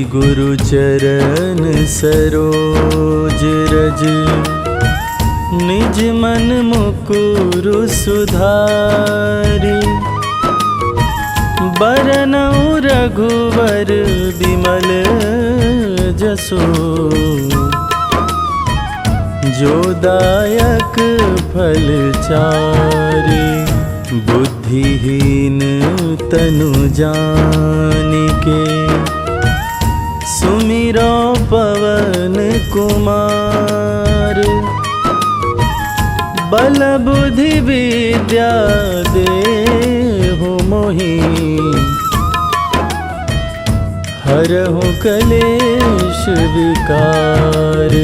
गुरु चरण सरोज रज, निज मन मुकुरु सुधारि। बरनउँ रघुवर बिमल जसु, जो दायक फल चारि। बुद्धिहीन तनु जानिके, सुमिरो पवन कुमार। बल बुद्धि विद्या देहु मोहि, हरहु कलेश विकार।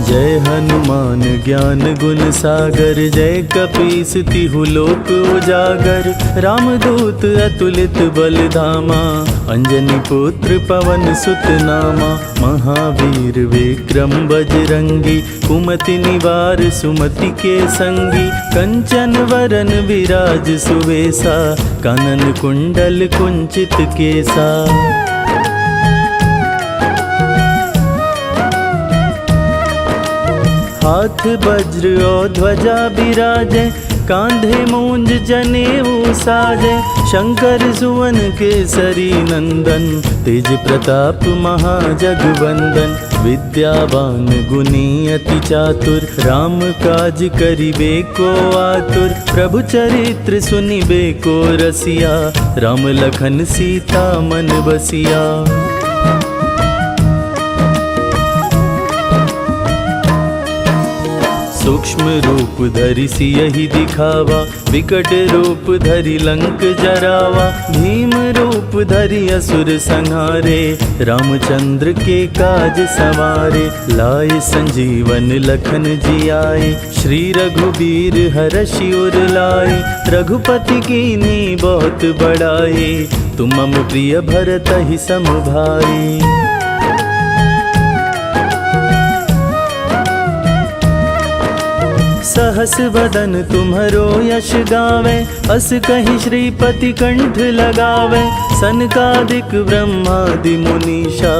जय हनुमान ज्ञान गुण सागर, जय कपीस तिहु लोक उजागर। रामदूत अतुलित बल धामा, अंजनी पुत्र पवन सुत नामा। महावीर विक्रम बजरंगी, कुमति निवार सुमति के संगी। कंचन वरन विराज सुवेसा, कानन कुंडल कुंचित केसा। हाथ वज्र और ध्वजा बिराजे, कांधे मूंज जनेऊ साजे। शंकर सुवन केसरी नंदन, तेज प्रताप महाजगवंदन। विद्यावान गुणी अति चातुर, राम काज करिबे को आतुर। प्रभु चरित्र सुनिबे को रसिया, राम लखन सीता मन बसिया। सूक्ष्म रूप धरि सियहि दिखावा, विकट रूप धरि लंक जरावा। भीम रूप धरि असुर संहारे, रामचंद्र के काज सवारे। लाए संजीवन लखन जियाए, श्री रघुबीर हरषि उर लाए। रघुपति कीन्ही बहुत बड़ाई, तुम मम प्रिय भरतहि सम भाई। सहस वदन तुम्हरो यश गावे, अस कहि श्रीपति कंठ लगावे। सनकादिक ब्रह्मादि मुनीषा,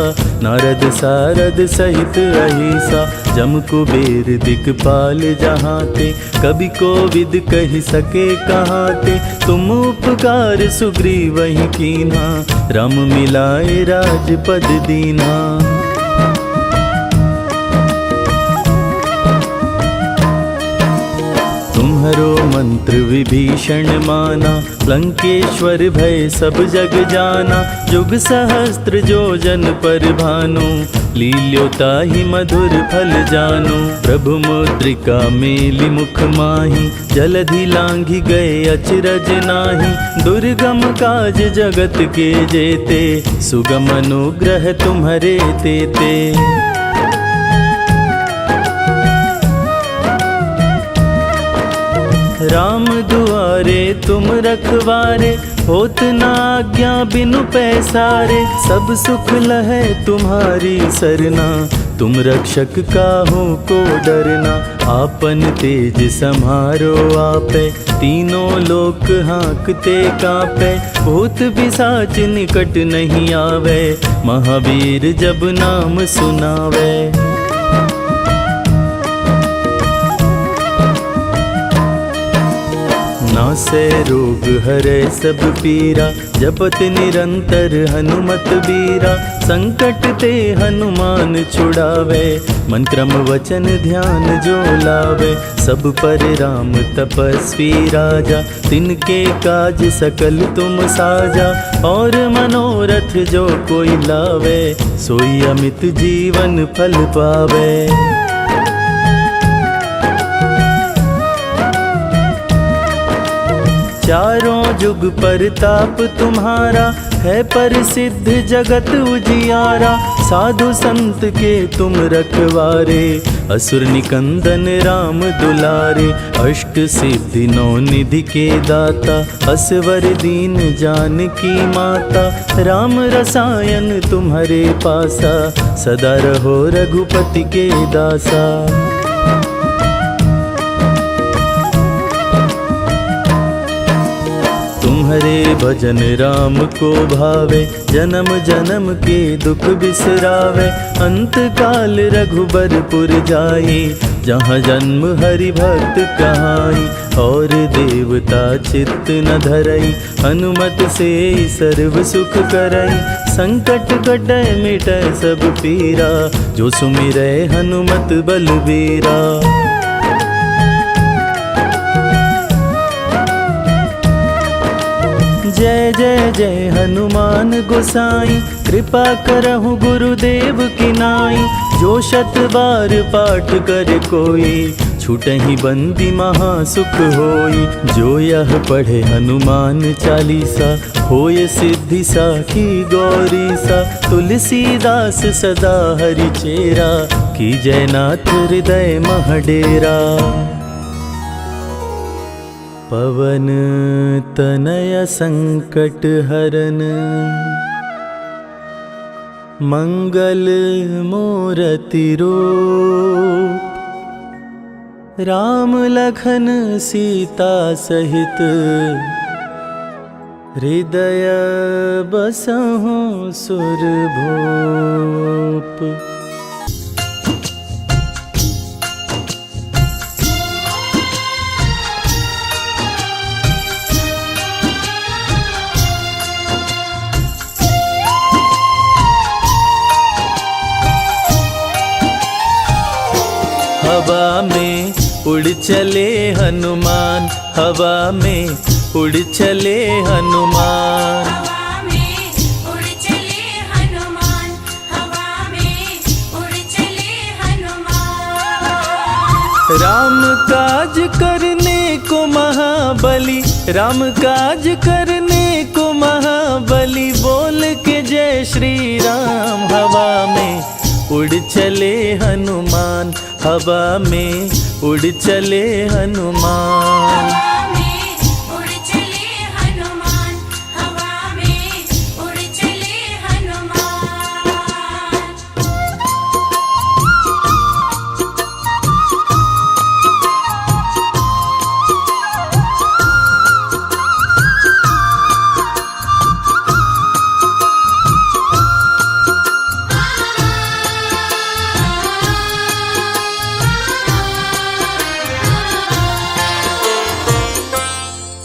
नारद सारद सहित अहिसा। जम कुबेर दिक्पाल जहाते, कवि कोविद कहि सके कहाते। तुम उपकार सुग्रीवहि कीन्हा, राम मिलाए राजपद दीन्हा। तुम्हरो मंत्र विभीषण माना, लंकेश्वर भय सब जग जाना। जुग सहस्त्र जो जन पर भानु, लील्योताहि मधुर फल जानु। प्रभु मुद्रिका मेलि मुख माहि, जलधि लांघि गए अचरज नाही। दुर्गम काज जगत के जेते, सुगम अनुग्रह तुम्हरे तेते। राम दुआरे तुम रखवारे, होत न आज्ञा बिनु पैसारे। सब सुख लहै तुम्हारी सरना, तुम रक्षक काहू को डरना। आपन तेज सम्हारो आपे, तीनों लोक हाँकते कांपे। भूत पिशाच निकट नहीं आवे, महावीर जब नाम सुनावे। नासै रोग हरै सब पीरा, जपत निरंतर हनुमत बीरा। संकट ते हनुमान छुड़ावे, मन क्रम वचन ध्यान जो लावे। सब पर राम तपस्वी राजा, तिनके काज सकल तुम साजा। और मनोरथ जो कोई लावे, सोई अमित जीवन फल पावे। चारों जुग परताप तुम्हारा, है प्रसिद्ध जगत उजियारा। साधु संत के तुम रखवारे, असुर निकंदन राम दुलारे। अष्ट सिद्धि नौ निधि के दाता, असवर दीन जानकी माता। राम रसायन तुम्हारे पासा, सदा रहो रघुपति के दासा। तुम्हारे भजन राम को भावे, जन्म जन्म के दुख बिसरावे। अंत काल रघुबरपुर जाई, जहाँ जन्म हरि भक्त कहाई। और देवता चित्त न धरई, हनुमत से सर्व सुख करई। संकट कटै मिटै सब पीरा, जो सुमिरै हनुमत बलबीरा। जय जय जय हनुमान गोसाई, कृपा करहु गुरुदेव की नाई। जो शत बार पाठ कर कोई, छूटहि बंदी महासुख होई। जो यह पढ़े हनुमान चालीसा, होय सिद्धि साखी गौरी सा। तुलसीदास सदा हरि चेरा, की जयनाथ हृदय मह डेरा। पवन तनय संकट हरन, मंगल मूरति रूप। राम लखन सीता सहित, हृदय बसहु सुरभूप। हवा में उड़ चले हनुमान, हवा में उड़ चले हनुमान। हवा में उड़ चले हनुमान, हवा में उड़ चले हनुमान। राम काज करने को महाबली, राम काज करने को महाबली। बोल के जय श्री राम, हवा में उड़ चले हनुमान, हवा में उड़ चले हनुमान। हवा में उड़ चले हनुमान, हवा में उड़ चले हनुमान।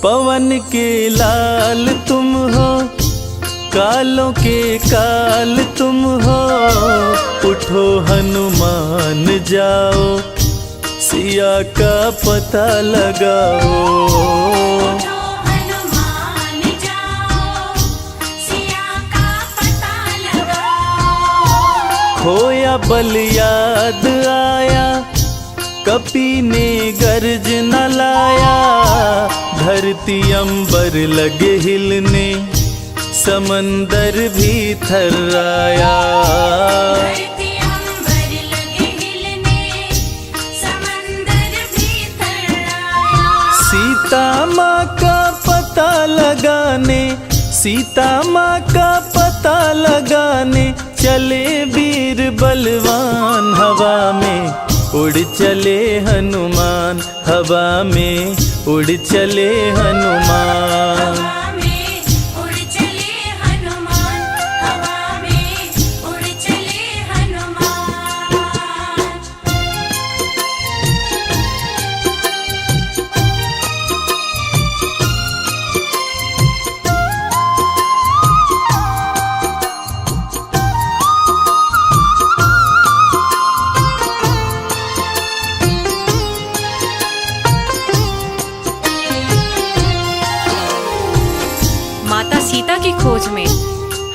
पवन के लाल तुम हो, कालों के काल तुम हो। उठो हनुमान जाओ, सिया का पता लगाओ। उठो हनुमान जाओ, सिया का पता लगाओ। खोया बल याद आया, कपी ने गर्ज न लाया। धरती अंबर लगे हिलने, समंदर भी थर्राया। धरती अंबर लगे हिलने, समंदर भी थर्राया। सीता माँ का पता लगाने, सीता माँ का पता लगाने। चले वीर बलवान, हवा में उड़ चले हनुमान, हवा में उड़ चले हनुमान। हवा में उड़ चले हनुमान, हवा में उड़ चले हनुमान। माता सीता की खोज में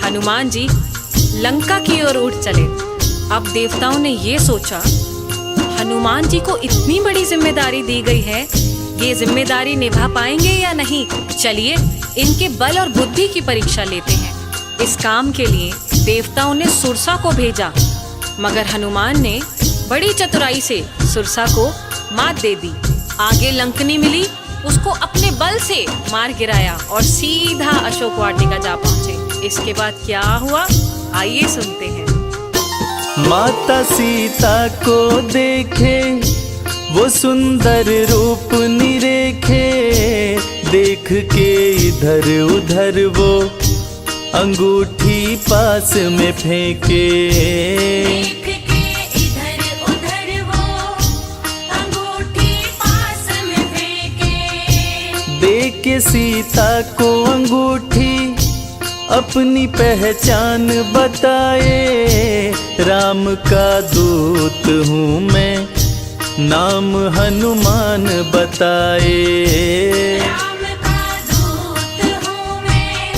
हनुमान जी लंका की ओर उठ चले। अब देवताओं ने ये सोचा, हनुमान जी को इतनी बड़ी जिम्मेदारी दी गई है, ये जिम्मेदारी निभा पाएंगे या नहीं। चलिए इनके बल और बुद्धि की परीक्षा लेते हैं। इस काम के लिए देवताओं ने सुरसा को भेजा, मगर हनुमान ने बड़ी चतुराई से सुरसा को मात दे दी। आगे लंकनी मिली, उसको अपने बल से मार गिराया और सीधा अशोक वाटिका जा पहुंचे। इसके बाद क्या हुआ, आइए सुनते हैं। माता सीता को देखे, वो सुंदर रूप निरेखे। देख के इधर उधर वो अंगूठी पास में फेंके। देख के इधर उधर वो अंगूठी पास में फेंके। दे के सीता को अंगूठी अपनी पहचान बताए, राम का दूत हूँ मैं, नाम हनुमान बताए। राम का दूत हूँ मैं,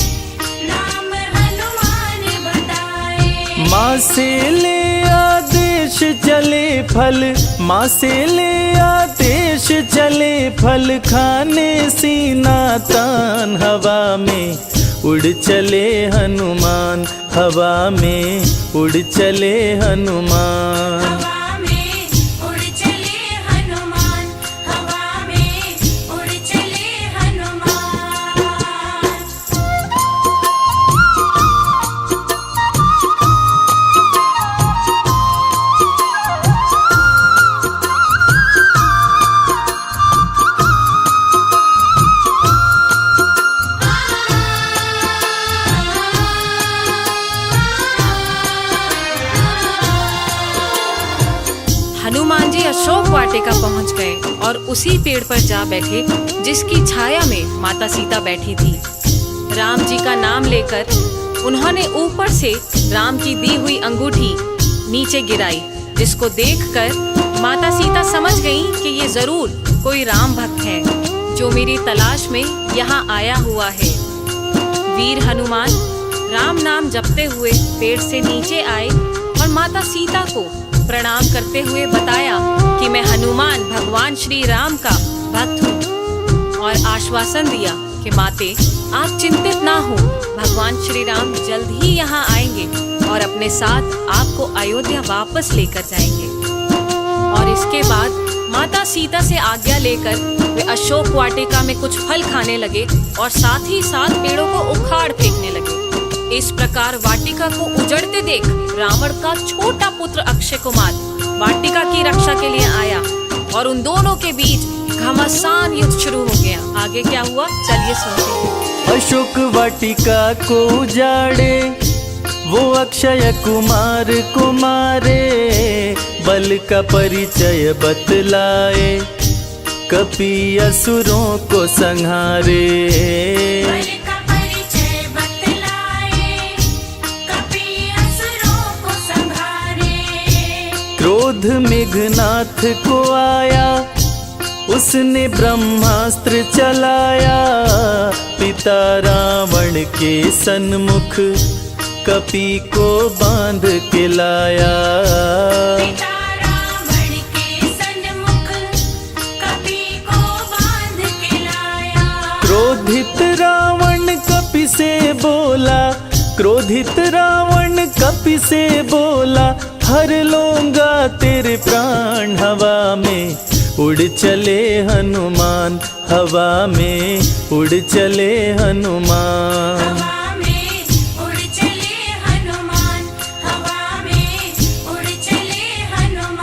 नाम हनुमान बताए। माँ से ले आदेश चले फल, माँ से ले आदेश चले फल, खाने सीना तान। हवा में उड़ चले हनुमान, हवा में उड़ चले हनुमान। हवा में उड़ चले हनुमान, हवा में उड़ चले हनुमान। हनुमान जी अशोक वाटिका पहुंच गए और उसी पेड़ पर जा बैठे जिसकी छाया में माता सीता बैठी थी। राम जी का नाम लेकर उन्होंने ऊपर से राम की दी हुई अंगूठी नीचे गिराई, जिसको देखकर माता सीता समझ गई कि ये जरूर कोई राम भक्त है जो मेरी तलाश में यहाँ आया हुआ है। वीर हनुमान राम नाम जपते हुए पेड़ से नीचे आए और माता सीता को प्रणाम करते हुए बताया कि मैं हनुमान भगवान श्री राम का भक्त हूँ, और आश्वासन दिया कि माते आप चिंतित ना हो, भगवान श्री राम जल्द ही यहाँ आएंगे और अपने साथ आपको अयोध्या वापस लेकर जाएंगे। और इसके बाद माता सीता से आज्ञा लेकर वे अशोक वाटिका में कुछ फल खाने लगे और साथ ही साथ पेड़ों को उखाड़ फेंकने लगे। इस प्रकार वाटिका को उजड़ते देख रावण का छोटा पुत्र अक्षय कुमार वाटिका की रक्षा के लिए आया और उन दोनों के बीच घमासान युद्ध शुरू हो गया। आगे क्या हुआ चलिए सुनते हैं। अशोक वाटिका को उजाड़े वो अक्षय कुमार को मारे, बल का परिचय बतलाए, कपि असुरों को संहारे। बल का परिचय बतलाए, कपि असुरों को संहारे। क्रोध मेघनाथ को आया, उसने ब्रह्मास्त्र चलाया, पिता रावण के सन्मुख कपि को बांध के लाया। पिता रावण के सन्मुख कपि को बांध के लाया। क्रोधित रावण कपि से बोला, क्रोधित रावण कपि से बोला, हर लूंगा तेरे प्राण। हवा में उड़ चले हनुमान, हवा में उड़ चले हनुमान। हवा में उड़ चले हनुमान, हवा में उड़ चले हनुमान।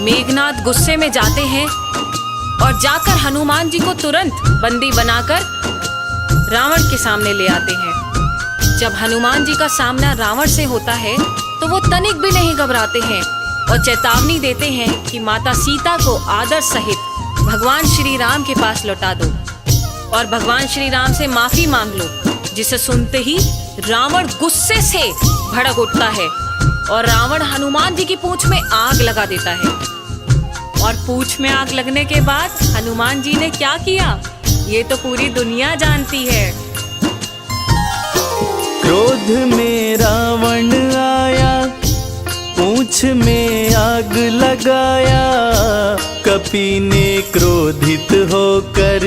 मेघनाथ गुस्से में जाते हैं और जाकर हनुमान जी को तुरंत बंदी बनाकर रावण के सामने ले आते हैं। जब हनुमान जी का सामना रावण से होता है तो वो तनिक भी नहीं घबराते हैं और चेतावनी देते हैं कि माता सीता को आदर सहित भगवान श्री राम के पास लौटा दो और भगवान श्री राम से माफी मांग लो। जिसे सुनते ही रावण गुस्से से भड़क उठता है और रावण हनुमान जी की पूंछ में आग लगा देता है। और पूंछ में आग लगने के बाद हनुमान जी ने क्या किया ये तो पूरी दुनिया जानती है। क्रोध में रावण आया, पूंछ में आग लगाया, कपि ने क्रोधित होकर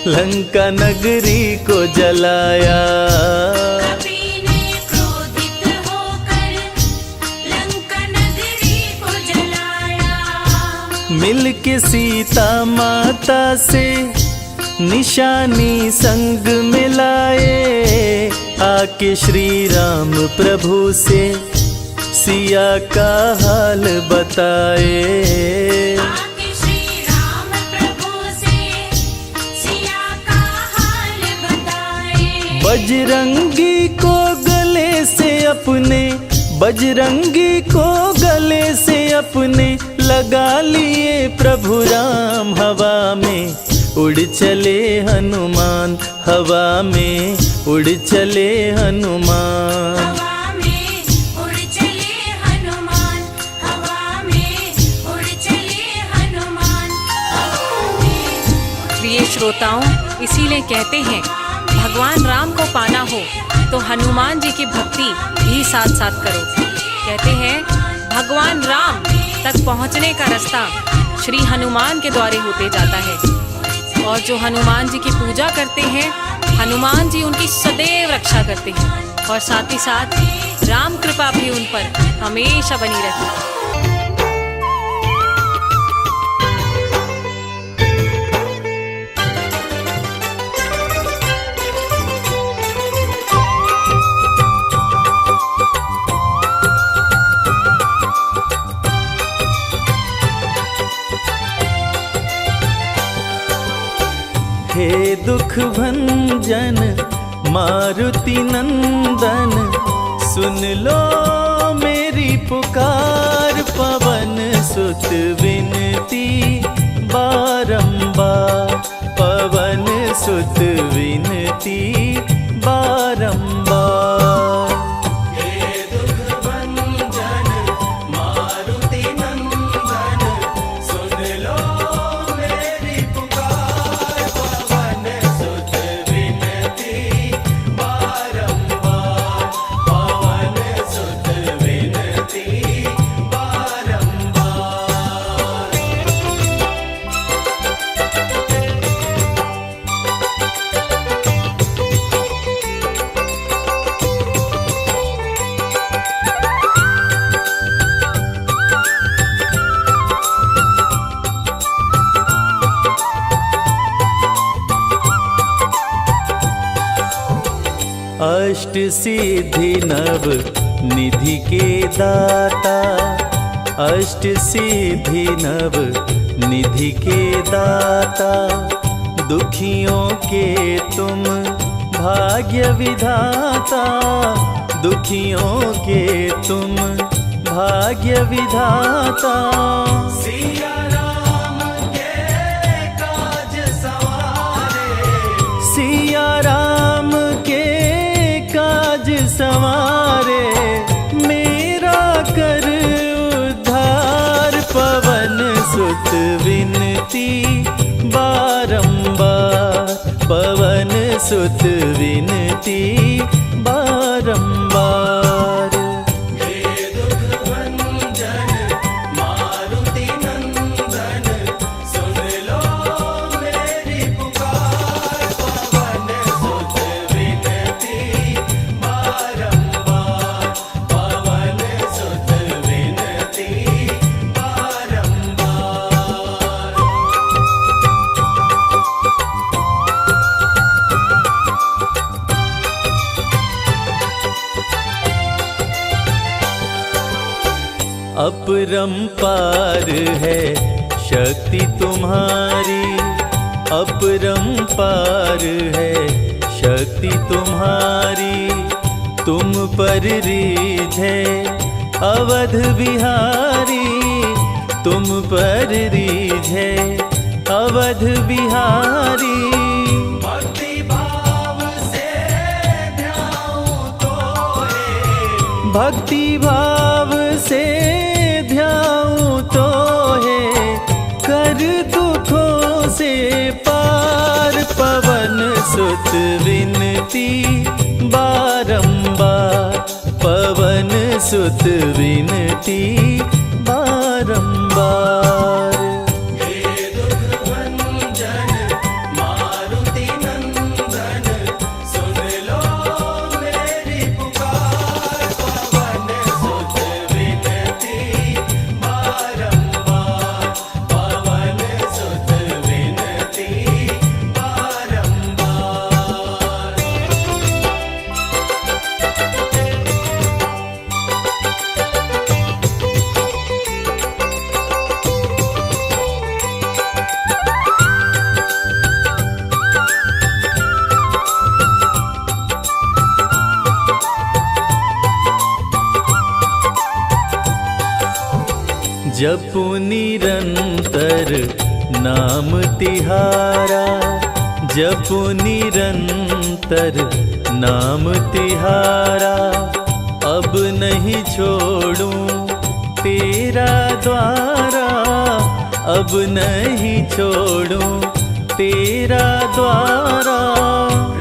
लंका नगरी को जलाया। कपि ने क्रोधित होकर मिल के सीता माता से निशानी संग मिलाए, आके श्री राम प्रभु से सिया का हाल बताए। आके श्री राम प्रभु से सिया का हाल बताए। बजरंगी को गले से अपने, बजरंगी को गले से अपने लगा लिए प्रभु राम। हवा में उड़ चले हनुमान, हवा में उड़ चले हनुमान। हवा में उड़ चले हनुमान, हवा में उड़ चले हनुमान, हवा में। प्रिय श्रोताओं, इसीलिए कहते हैं भगवान राम को पाना हो तो हनुमान जी की भक्ति भी साथ साथ करो। कहते हैं भगवान राम तक पहुंचने का रास्ता श्री हनुमान के द्वारे होते जाता है। और जो हनुमान जी की पूजा करते हैं, हनुमान जी उनकी सदैव रक्षा करते हैं और साथ ही साथ राम कृपा भी उन पर हमेशा बनी रहती है। हे दुख भंजन मारुति नंदन, सुन लो मेरी पुकार। पवन सुत विनती बारंबार, पवन सुत विनती बारंबार। हे दुख भंजन मारुति नंदन, सुन लो मेरी पुकार। पवन सुत विनती बारंबार, पवन सुत विनती बारंबार। अष्ट सिद्धि नव निधि के दाता, अष्ट सिद्धि नव निधि के दाता। दुखियों के तुम भाग्य विधाता, दुखियों के तुम भाग्य विधाता। सिया राम के काज सवारे, सिया राम के काज सवारे। मेरा कर उद्धार, पवन सुत विनती बारंबार, पवन सुत विनती बारंबार। हे दुख भंजन मारुति नंदन, सुन लो मेरी पुकार। पवन सुत विनती बारंबार, पवन सुत विनती बारंबार। अपरंपार है शक्ति तुम्हारी, अपरंपार है शक्ति तुम्हारी। तुम पर रीझे अवध बिहारी, तुम पर रीझे अवध बिहारी। भक्ति भाव से ध्याऊं तोरे, भक्ति भाव से ध्याऊं तो है। कर दुखों से पार, पवन सुत विनती बारंबार, पवन सुत विनती बारंबार। हे दुख भंजन मारुति नंदन, सुन लो मेरी पुकार। पवन सुत विनती बारंबार, पवन जपु निरंतर नाम तिहारा, जपु निरंतर नाम तिहारा। अब नहीं छोड़ूं तेरा द्वारा, अब नहीं छोड़ूं तेरा द्वारा।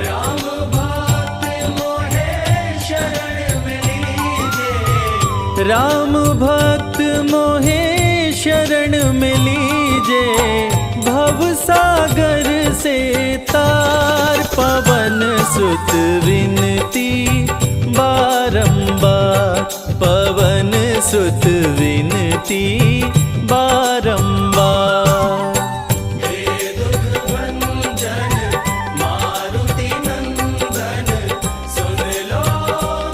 राम भक्त मोहे शरण में लीजे, राम भक्त मोहे शरण में लीजे। भव सागर से तार, पवन सुत विनती बारंबार, पवन सुत विनती बारंबार। हे दुख भंजन मारुति नंदन, सुन लो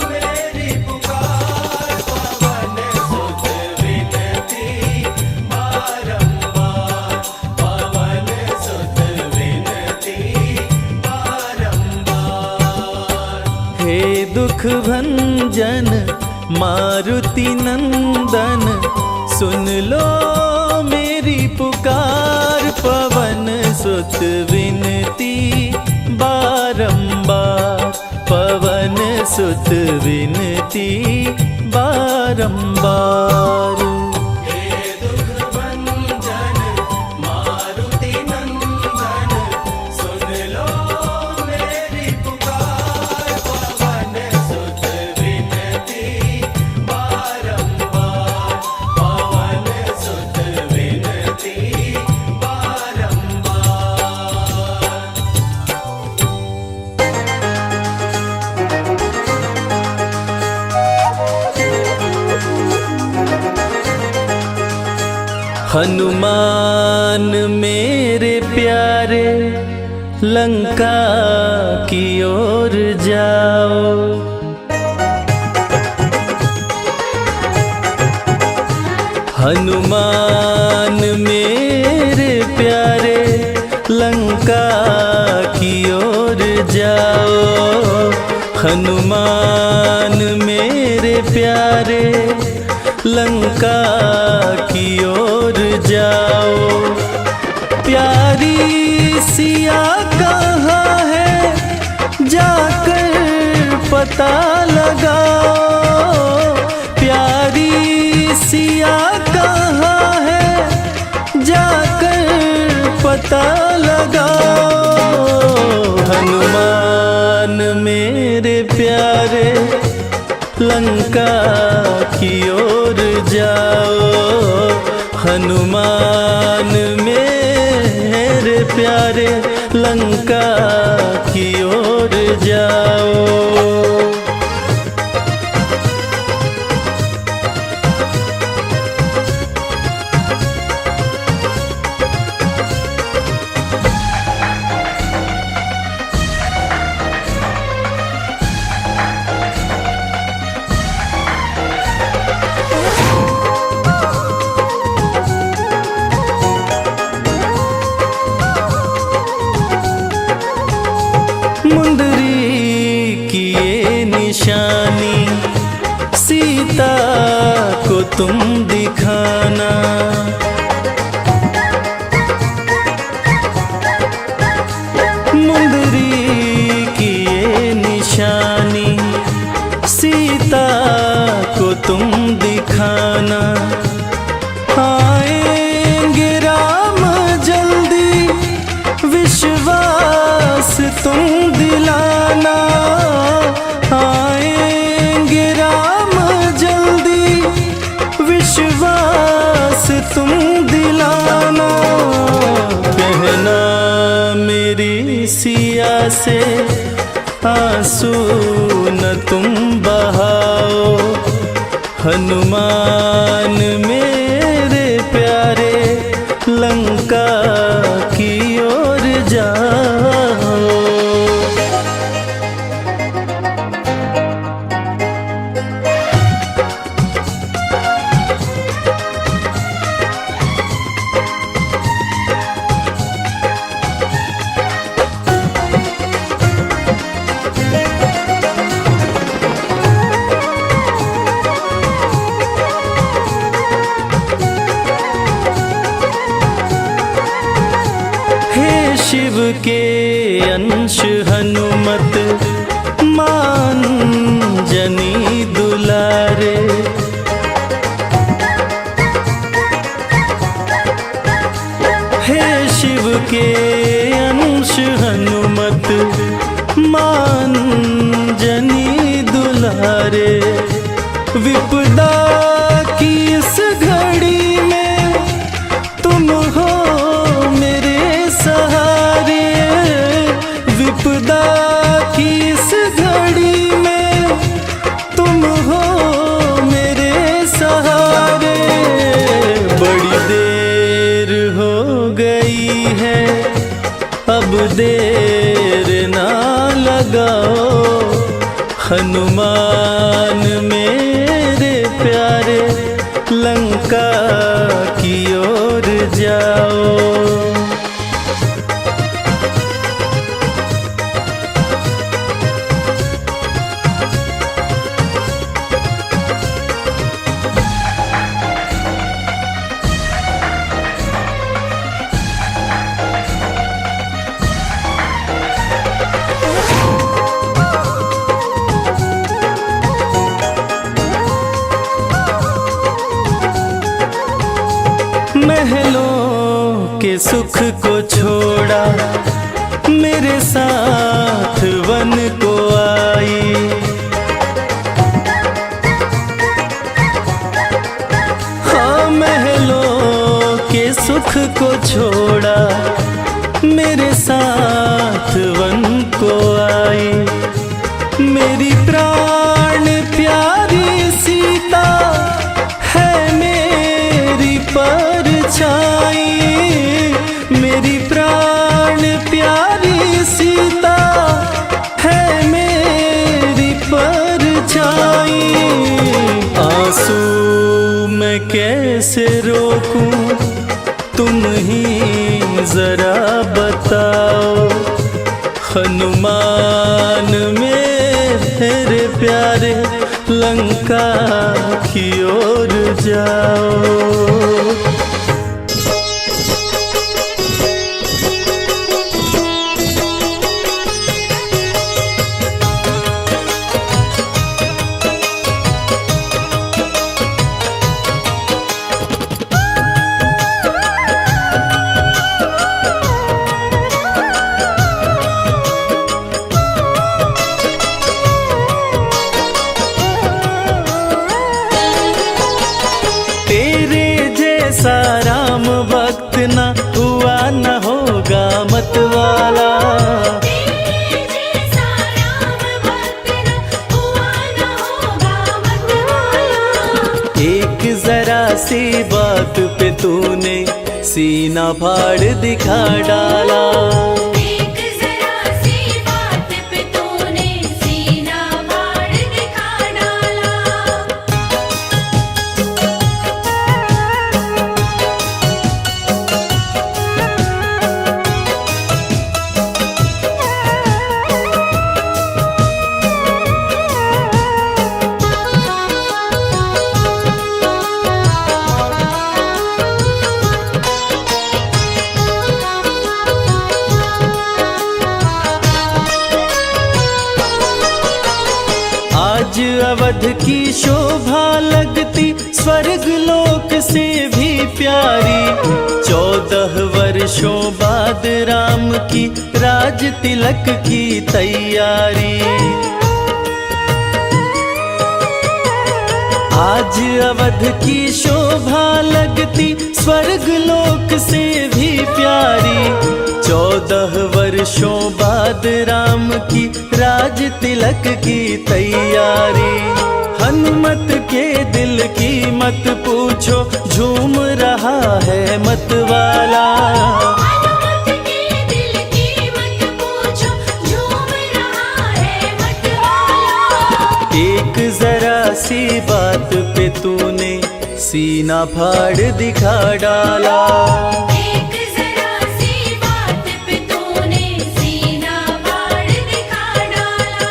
मेरी पुकार। पवन सुत विनती बारंबार, पवन सुत विनती बारंबार। हे दुख भंजन मारुति नंदन, सुन लो मेरी पुकार। पवन सुत विनती बारंबार, पवन सुत विनती बारंबार। हे दुख भंजन मारुति नंदन, सुन लो मेरी पुकार। पवन सुत विनती बारंबार, पवन सुत विनती बारंबार। हनुमान मेरे प्यारे, लंका की ओर जाओ। हनुमान मेरे प्यारे, लंका की ओर जाओ। हनुमान मेरे प्यारे, लंका की ओर जाओ। प्यारी सिया कहाँ है, जाकर पता लगाओ। प्यारी सिया कहाँ है, जाकर पता लगाओ। हनुमान मेरे प्यारे, लंका की ओर जाओ। हनुमान मेरे प्यारे, लंका की ओर जाओ। मुंदरी की ये निशानी, सीता को तुम दिखाना। मुंदरी की ये निशानी, सीता को तुम दिखाना। आएंगे राम जल्दी, विश्वास तुम दिलाना। आएंगे राम जल्दी, विश्वास तुम दिलाना। कहना मेरी सिया से, आंसू न तुम बहाओ। हनुमान मेरे प्यारे, लंका की ओर जाओ। के अंश हनुमत मान जनी दुलारे। हे शिव के अंश हनुमत मान जनी दुलारे। विपदा की इस घड़ी में तुम हो मेरे सहारे। विपदा की इस घड़ी में तुम हो मेरे सहारे। बड़ी देर हो गई है अब देर ना लगाओ। हनुमान मेरे प्यारे लंका की ओर जाओ। महलों के सुख को छोड़ा मेरे साथ वन को आई। हाँ महलों के सुख को छोड़ा मेरे साथ वन को आई। मेरी प्राण प्यारी सीता है मेरी परछाई। मेरी प्राण प्यारी सीता है मेरी परछाई। आंसू मैं कैसे रोकूं तुम ही जरा बताओ। हनुमान मेरे प्यारे लंका की ओर जाओ। राम भक्त न हुआ न होगा मतवाला। तेरे जैसा राम भक्त न हुआ न होगा मतवाला। एक जरा सी बात पे तूने सीना फाड़ दिखा डाला। एक जरा सी बात पे तूने सीना फाड़ दिखा डाला। आज अवध की शोभा लगती स्वर्ग लोक से भी प्यारी। 14 वर्षों बाद राम की राज तिलक की तैयारी। आज अवध की शोभा लगती स्वर्ग लोक से भी प्यारी। 14 वर्षों बाद राम की राज तिलक की तैयारी। हनुमत के दिल की मत पूछो झूम रहा है मतवाला। हनुमत के दिल की मत पूछो झूम रहा है मतवाला। एक जरा सी बात पे तूने सीना फाड़ दिखा डाला। एक जरा सी बात पे तूने सीना फाड़ दिखा डाला।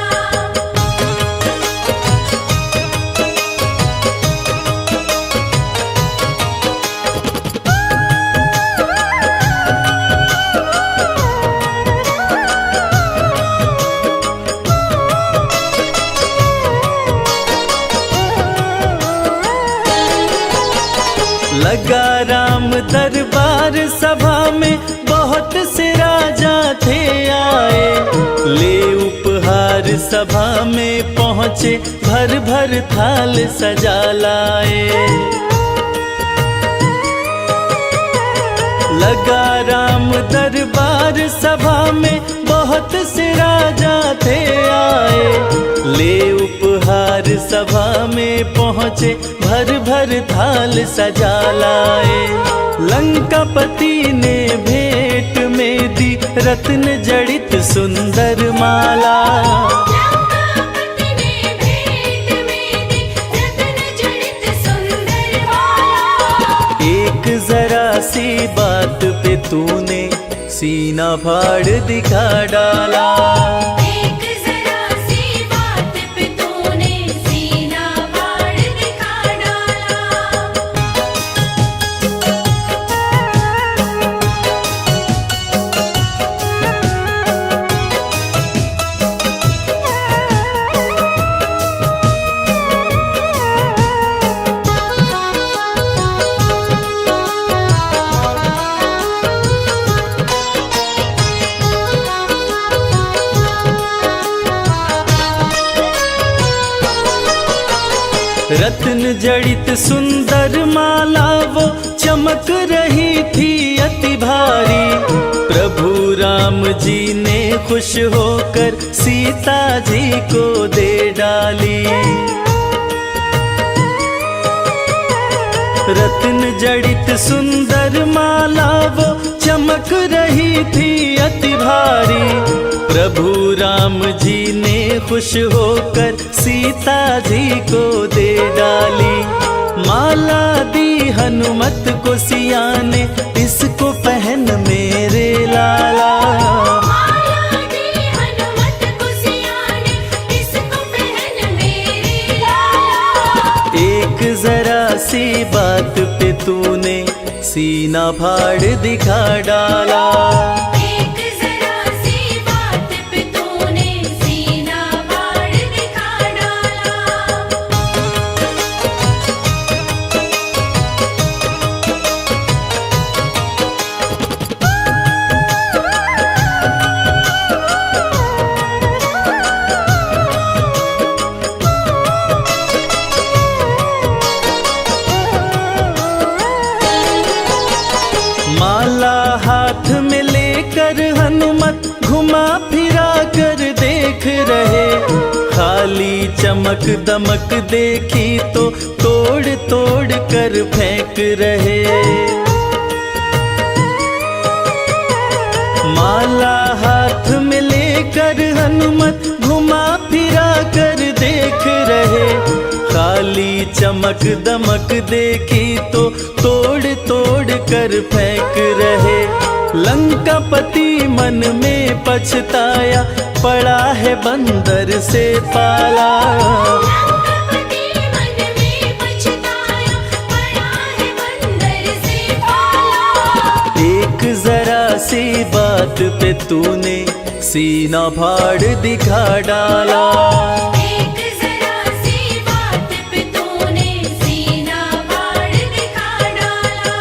लगा राम दरबार सभा में बहुत से राजा थे आए, ले उपहार सभा में पहुँचे भर भर थाल सजा लाए। लगा राम दरबार सभा में बहुत से राजा थे आए, ले उपहार सभा में पहुँचे भर भर थाल सजा लाए। लंकापति ने भेंट में दी रत्न जड़ित सुंदर माला, लंकापति ने भेंट में दी रत्न जड़ित सुंदर माला। एक जरा सी बात पे तूने सीना फाड़ दिखा डाला। एक जरा सी बात पे तूने सीना फाड़ दिखा डाला। रत्न जड़ित सुंदर माला वो चमक रही थी अति भारी, प्रभु राम जी ने खुश होकर सीता जी को दे डाली। रत्न जड़ित सुंदर माला वो चमक रही थी अति भारी, प्रभु राम जी ने खुश होकर सीता जी को दे डाली। माला दी हनुमत को सिया ने, इसको पहन मेरे लाला। माला दी हनुमत को सिया ने, इसको पहन मेरे लाला। एक जरा सी बात पे तूने सीना फाड़ दिखा डाला। एक जरा सी बात पे तूने सीना फाड़ दिखा डाला। माला हाथ में लेकर हनुमत घुमा फिरा कर देख रहे, खाली चमक दमक देखी तो तोड़ तोड़ कर फेंक रहे। माला हाथ में लेकर हनुमत घुमा फिरा कर देख रहे, खाली चमक दमक देखी तो तोड़ तोड़ कर फेंक रहे। लंकापति मन में पछताया, पड़ा है बंदर से पाला। लंकापति मन में पछताया, पड़ा है बंदर से पाला। एक जरा सी बात पे तूने सीना फाड़ दिखा डाला। एक जरा सी बात पे तूने सीना फाड़ दिखा डाला।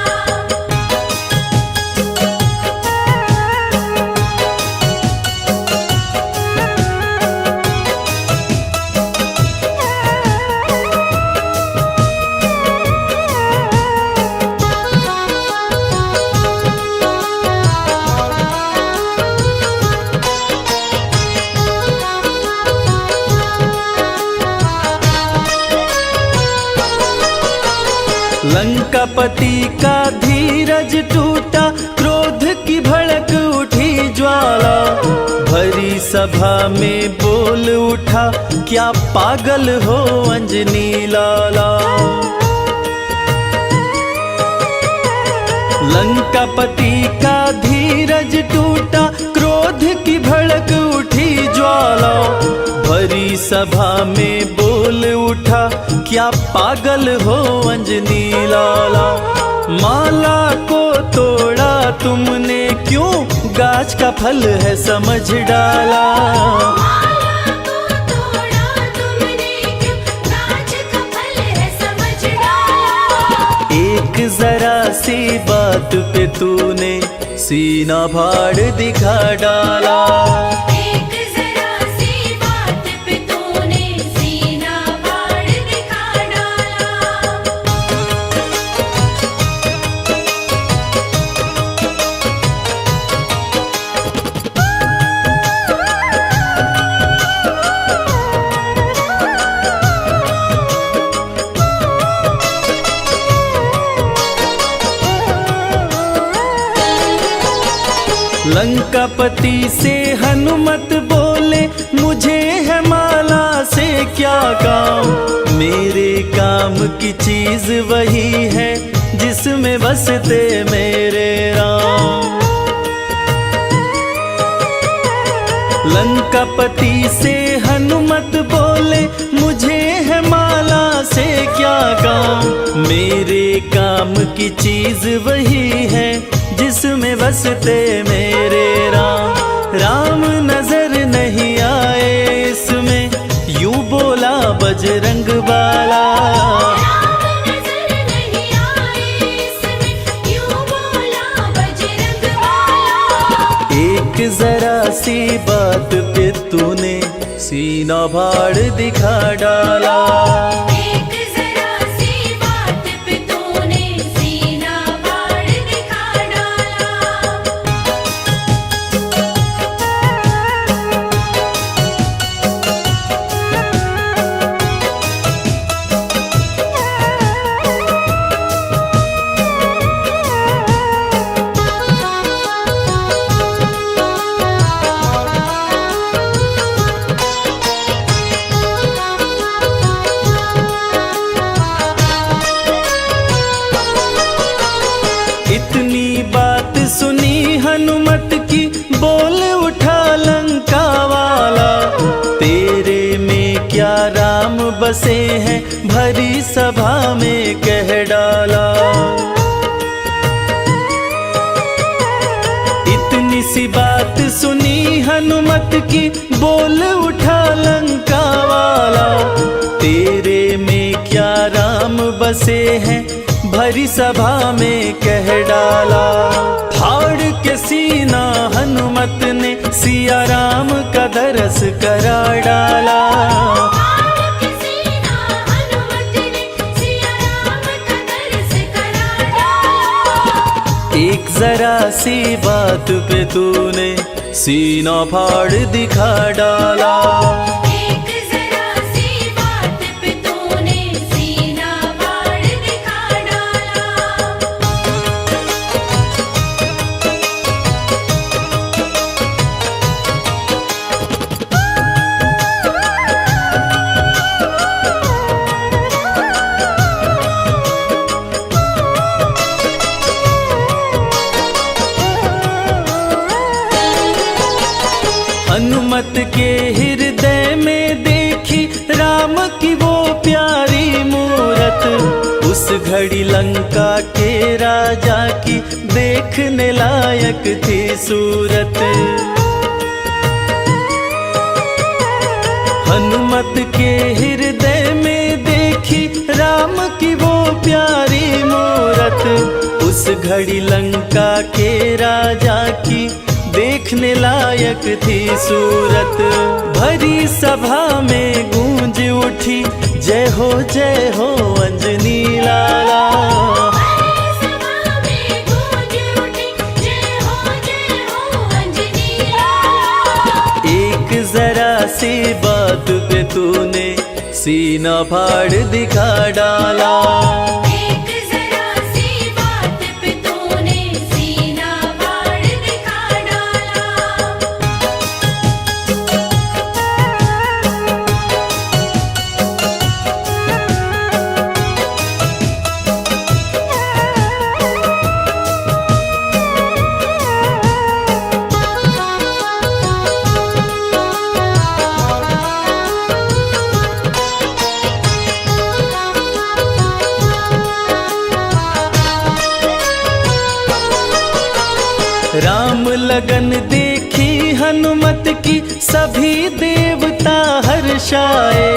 लंकापति का धीरज टूटा, क्रोध की भड़क उठी ज्वाला, भरी सभा में बोल उठा, क्या पागल हो अंजनी लाला। लंकापति का धीरज टूटा, क्रोध की भड़क उठी ज्वाला, भरी सभा में बोल उठा, क्या पागल हो अंजनी लाला। माला को तोड़ा तुमने क्यों, गाछ का फल है समझ डाला। माला को तोड़ा तुमने क्यों, गाछ का फल है समझ डाला। एक जरा बात पे तूने सीना फाड़ दिखा डाला। एक जरा सी बात पे तूने सीना फाड़ दिखा डाला। लंकापति से हनुमत बोले मुझे है माला से क्या काम, मेरे काम की चीज वही है जिसमें बसते मेरे राम। लंकापति से हनुमत बोले मुझे है माला से क्या काम, मेरे काम की चीज वही है जिसमें बसते मेरे राम। राम नजर नहीं आए इसमें, यूं बोला बजरंग बाला। राम नजर नहीं आए इसमें, यूं बोला बजरंग बाला। एक जरा सी बात पे तूने सीना फाड़ दिखा डाला। एक जरा सी बात पे तूने सीना फाड़ दिखा डाला। इतनी बात सुनी हनुमत की, बोल उठा लंका वाला। तेरे में क्या राम बसे हैं, भरी सभा में कह डाला। इतनी सी बात सुनी हनुमत की, बोल उठा लंका वाला। तेरे में क्या राम बसे हैं, भरी सभा में कह डाला। फाड़ के सीना हनुमत ने सिया राम का दरस करा डाला। फाड़ के सीना हनुमत ने सिया राम का दरस करा डाला। एक जरा सी बात पे तूने सीना फाड़ दिखा डाला। एक जरा सी बात पे तूने सीना फाड़ दिखा डाला। हनुमत के हृदय में देखी राम की वो प्यारी मूरत, उस घड़ी लंका के राजा की देखने लायक थी सूरत। हनुमत के हृदय में देखी राम की वो प्यारी मूरत, उस घड़ी लंका के राजा की देखने लायक थी सूरत। भरी सभा में गूंज उठी जय हो अंजनी लाला। भरी सभा में गूंज उठी जय हो अंजनी लाला। एक जरा सी बात पे तूने सीना फाड़ दिखा डाला। एक जरा सी बात पे तूने सीना फाड़ दिखा डाला। राम लगन देखी हनुमत की सभी देवता हर्षाए।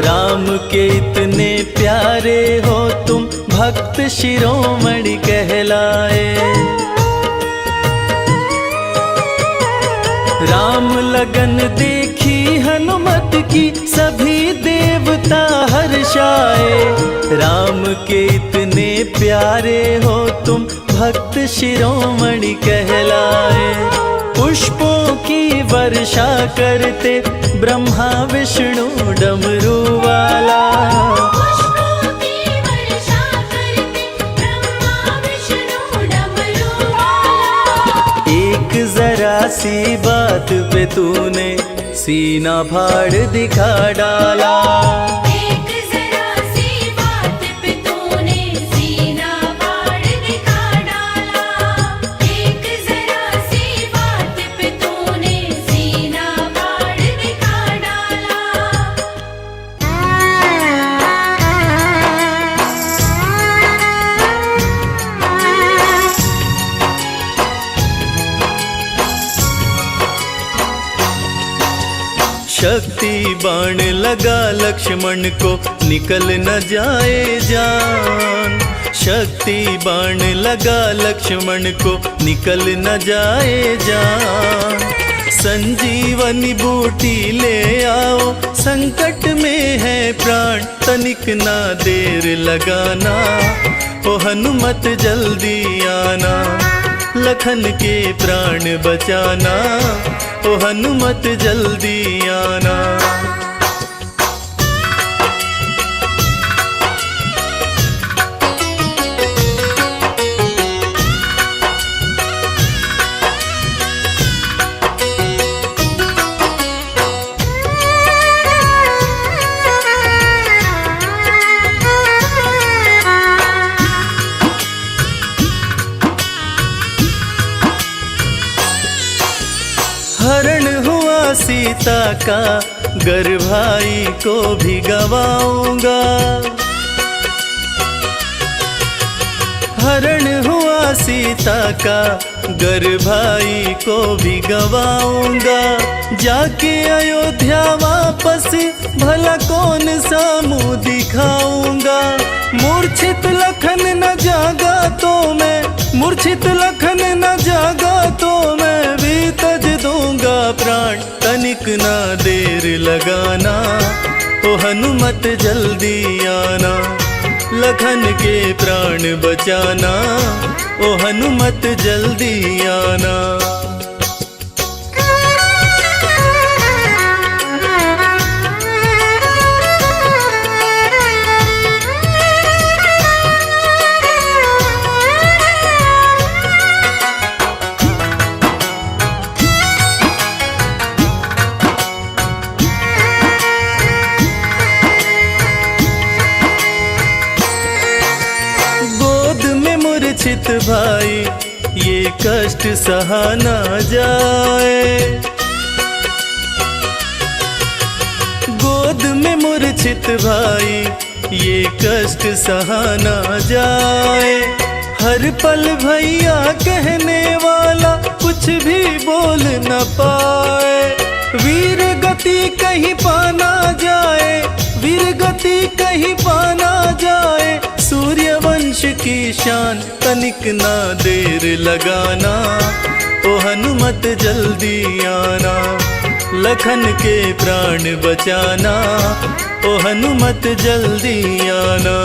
राम के इतने प्यारे हो तुम भक्त शिरोमणि कहलाए। राम लगन देखी हनुमत की सभी देवता हर्षाए। राम के इतने प्यारे हो तुम भक्त शिरोमणि कहलाए। पुष्पों की वर्षा करते ब्रह्मा विष्णु डमरू वाला। पुष्पों की वर्षा करते ब्रह्मा विष्णु डमरू वाला। एक जरा सी बात पे तूने सीना फाड़ दिखा डाला। एक जरा सी बात पे तूने सीना फाड़ दिखा डाला। एक जरा सी बात पे तूने सीना फाड़ दिखा डाला। शक्ति बाण लगा लक्ष्मण को निकल न जाए जान। शक्ति बाण लगा लक्ष्मण को निकल न जाए जान। संजीवनी बूटी ले आओ संकट में है प्राण। तनिक ना देर लगाना ओ हनुमत जल्दी आना। लखन के प्राण बचाना ओ हनुमत जल्दी आना। हरण हुआ सीता का गर भाई को भी गवाऊंगा। हरण हुआ सीता का गर भाई को भी गवाऊंगा। जाके अयोध्या वापस भला कौन सा मुंह दिखाऊंगा। मूर्छित लखन न जागा तो मैं, मूर्छित लखन न जागा तो मैं भी तज दूंगा प्राण। तनिक ना देर लगाना ओ हनुमत जल्दी आना। लखन के प्राण बचाना ओ हनुमत जल्दी आना। मूर्छित भाई ये कष्ट सहा ना जाए। गोद में मूर्छित भाई ये कष्ट सहा ना जाए। हर पल भैया कहने वाला कुछ भी बोल न पाए। वीर गति कहीं पाना जाए, वीर गति कहीं पाना जाए। सूर्यवंश की शान तनिक ना देर लगाना ओ हनुमत जल्दी आना। लखन के प्राण बचाना ओ हनुमत जल्दी आना।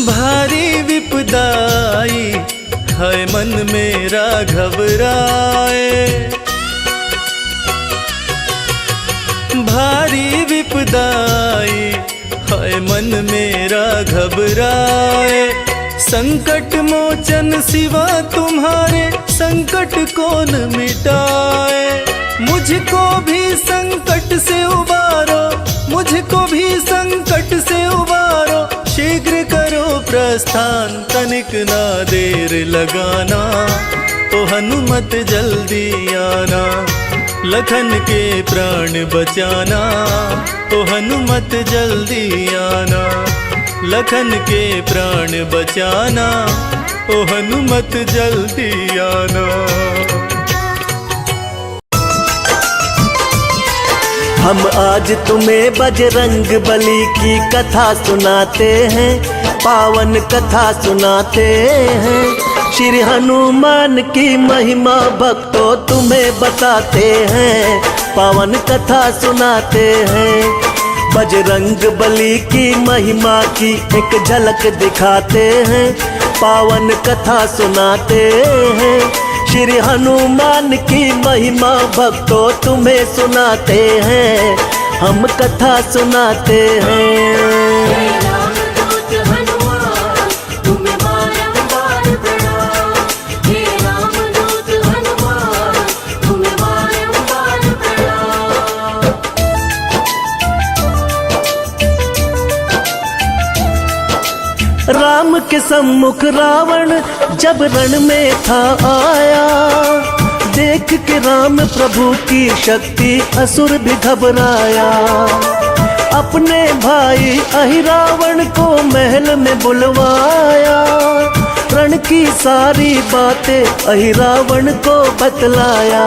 भारी विपदाई है मन मेरा घबराए। भारी विपदाई है मन मेरा घबराए। संकट मोचन सिवा तुम्हारे संकट कौन मिटाए। मुझको भी संकट से उबारो, मुझको भी संकट से उबारो। शीघ्र करो प्रस्थान तनिक ना देर लगाना ओ हनुमत जल्दी आना, लखन के प्राण बचाना। ओ हनुमत जल्दी आना, लखन के प्राण बचाना। ओ हनुमत जल्दी आना। हम आज तुम्हें बजरंग बली की कथा सुनाते हैं, पावन कथा सुनाते हैं। श्री हनुमान की महिमा भक्तों तुम्हें बताते हैं, पावन कथा सुनाते हैं। बजरंग बली की महिमा की एक झलक दिखाते हैं, पावन कथा सुनाते हैं। श्री हनुमान की महिमा भक्तों तुम्हें सुनाते हैं, हम कथा सुनाते हैं। रामदूत हनुमान तुम्हें बारंबार प्रणाम। हे रामदूत हनुमान तुम्हें बारंबार प्रणाम। राम के सम्मुख रावण जब रण में था आया, देख के राम प्रभु की शक्ति असुर भी घबराया। अपने भाई अहिरावण को महल में बुलवाया, रण की सारी बातें अहिरावण को बतलाया।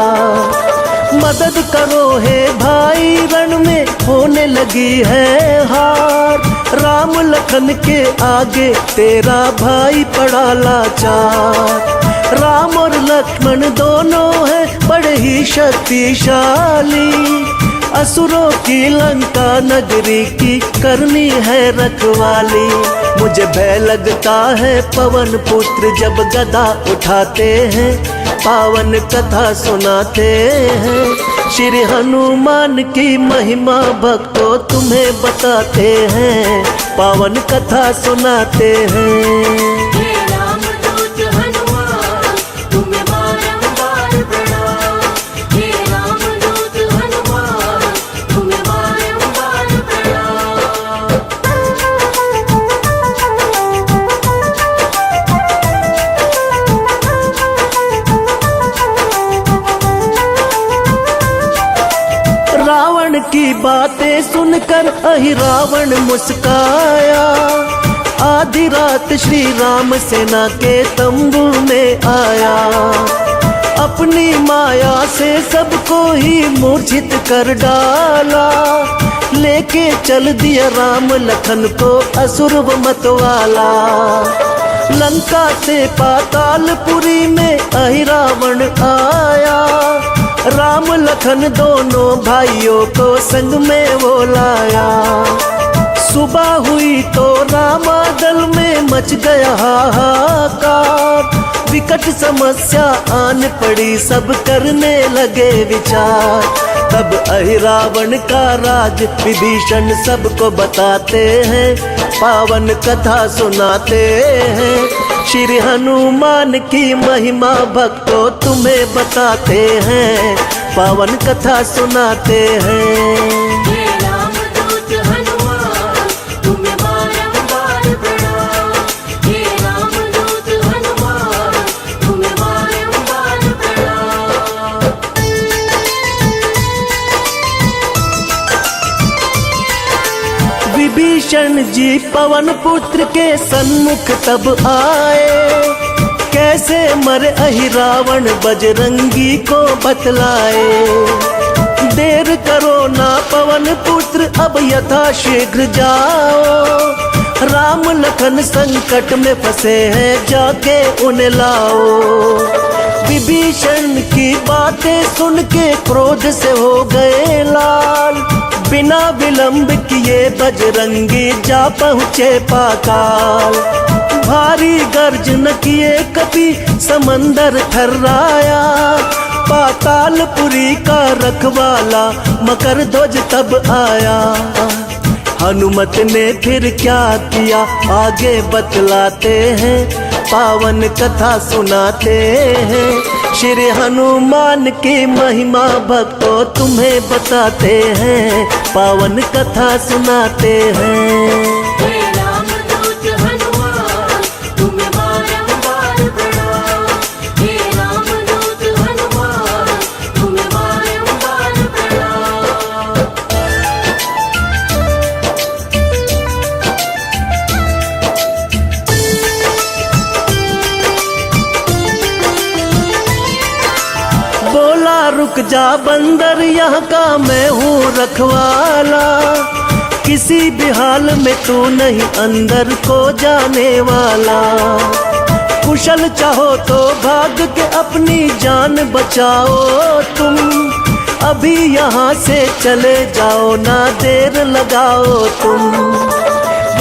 मदद करो हे भाई, रण में होने लगी है हार। राम लखन के आगे तेरा भाई पड़ा लाचार। राम और लक्ष्मण दोनों हैं बड़े ही शक्तिशाली, असुरों की लंका नगरी की करनी है रखवाली। मुझे भय लगता है पवन पुत्र जब गदा उठाते हैं, पावन कथा सुनाते हैं। श्री हनुमान की महिमा भक्तों तुम्हें बताते हैं, पावन कथा सुनाते हैं। हे रामदूत हनुमान तुम्हें बारंबार प्रणाम। हे रामदूत हनुमान तुम्हें बारंबार प्रणाम। रावण की बातें सुनकर अहिरावण मुस्काया। आधी रात श्री राम सेना के तंबू में आया, अपनी माया से सबको ही मूर्छित कर डाला। लेके चल दिया राम लखन को असुर व मतवाला। लंका से पातालपुरी में अहिरावण आया, राम लखन दोनों भाइयों को संग में वो लाया। सुबह हुई तो रामादल में मच गया हाहाकार। विकट समस्या आन पड़ी, सब करने लगे विचार। तब अहिरावण का राज विभीषण सबको बताते हैं, पावन कथा सुनाते हैं। श्री हनुमान की महिमा भक्तों तुम्हें बताते हैं, पावन कथा सुनाते हैं। हे रामदूत हनुमान तुम्हें बारंबार प्रणाम। हे रामदूत हनुमान तुम्हें बारंबार प्रणाम। विभीषण जी पवन पुत्र के सन्मुख तब आए, कैसे मरे अहिरावण बजरंगी को बतलाए। देर करो ना पवन पुत्र अब यथा शीघ्र जाओ, राम लखन संकट में फंसे हैं जाके उन्हें लाओ। विभीषण की बातें सुन के क्रोध से हो गए लाल, बिना विलंब किए बजरंगी जा पहुँचे पाताल। भारी गर्जन किए कपि समंदर थर्राया, पातालपुरी का रखवाला मकर ध्वज तब आया। हनुमत ने फिर क्या किया आगे बतलाते हैं, पावन कथा सुनाते हैं। श्री हनुमान की महिमा भक्तों तुम्हें बताते हैं, पावन कथा सुनाते हैं। हे रामदूत हनुमान तुम्हें बारंबार प्रणाम। हे राम जा बंदर, यहाँ का मैं हूँ रखवाला। किसी भी हाल में तू नहीं अंदर को जाने वाला। कुशल चाहो तो भाग के अपनी जान बचाओ तुम। अभी यहाँ से चले जाओ, ना देर लगाओ तुम,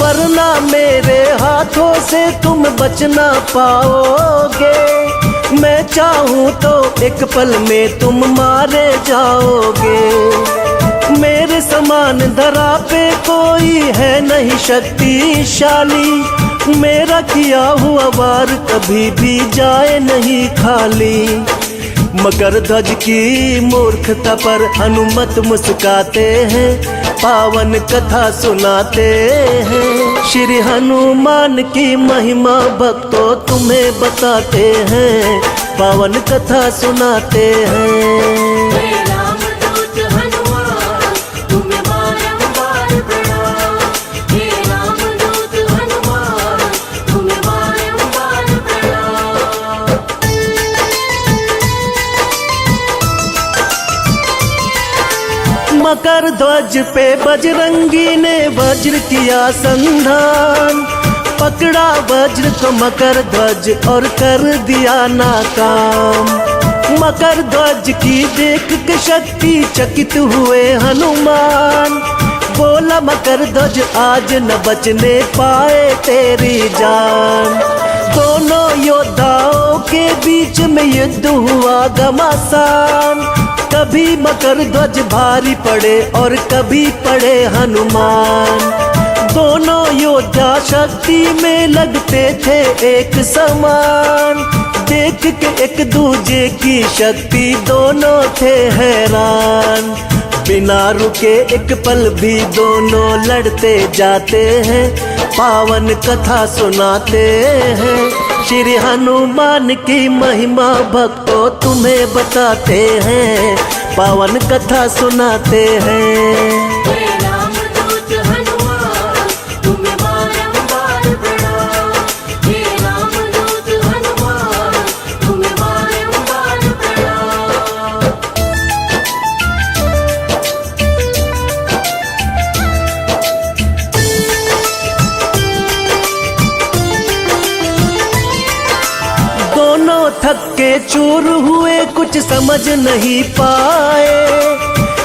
वरना मेरे हाथों से तुम बच ना पाओगे। मैं चाहूँ तो एक पल में तुम मारे जाओगे। मेरे समान धरा पे कोई है नहीं शक्तिशाली। मेरा किया हुआ वार कभी भी जाए नहीं खाली। मकर ध्वज की मूर्खता पर हनुमत मुस्काते हैं, पावन कथा सुनाते हैं। श्री हनुमान की महिमा भक्तों तुम्हें बताते हैं, पावन कथा सुनाते हैं। हे रामदूत हनुमान तुम्हें बारंबार प्रणाम। हे रामदूत हनुमान तुम्हें बारंबार प्रणाम। मकर ध्वज पे बजरंगी ने वज्र किया संधान। पकड़ा वज्र को मकर ध्वज और कर दिया नाकाम। मकर ध्वज की देख के शक्ति चकित हुए हनुमान। बोला मकर ध्वज आज न बचने पाए तेरी जान। दोनों योद्धाओं के बीच में युद्ध हुआ घमासान। कभी मकर ध्वज भारी पड़े और कभी पड़े हनुमान। दोनों योद्धा शक्ति में लगते थे एक समान। देख के एक दूजे की शक्ति दोनों थे हैरान। बिना रुके एक पल भी दोनों लड़ते जाते हैं, पावन कथा सुनाते हैं। श्री हनुमान की महिमा भक्तों तुम्हें बताते हैं, पावन कथा सुनाते हैं। हे रामदूत हनुमान तुम्हें बारंबार प्रणाम। हे रामदूत हनुमान तुम्हें बारंबार प्रणाम। दोनों थके चूर हुए, कुछ समझ नहीं पाए।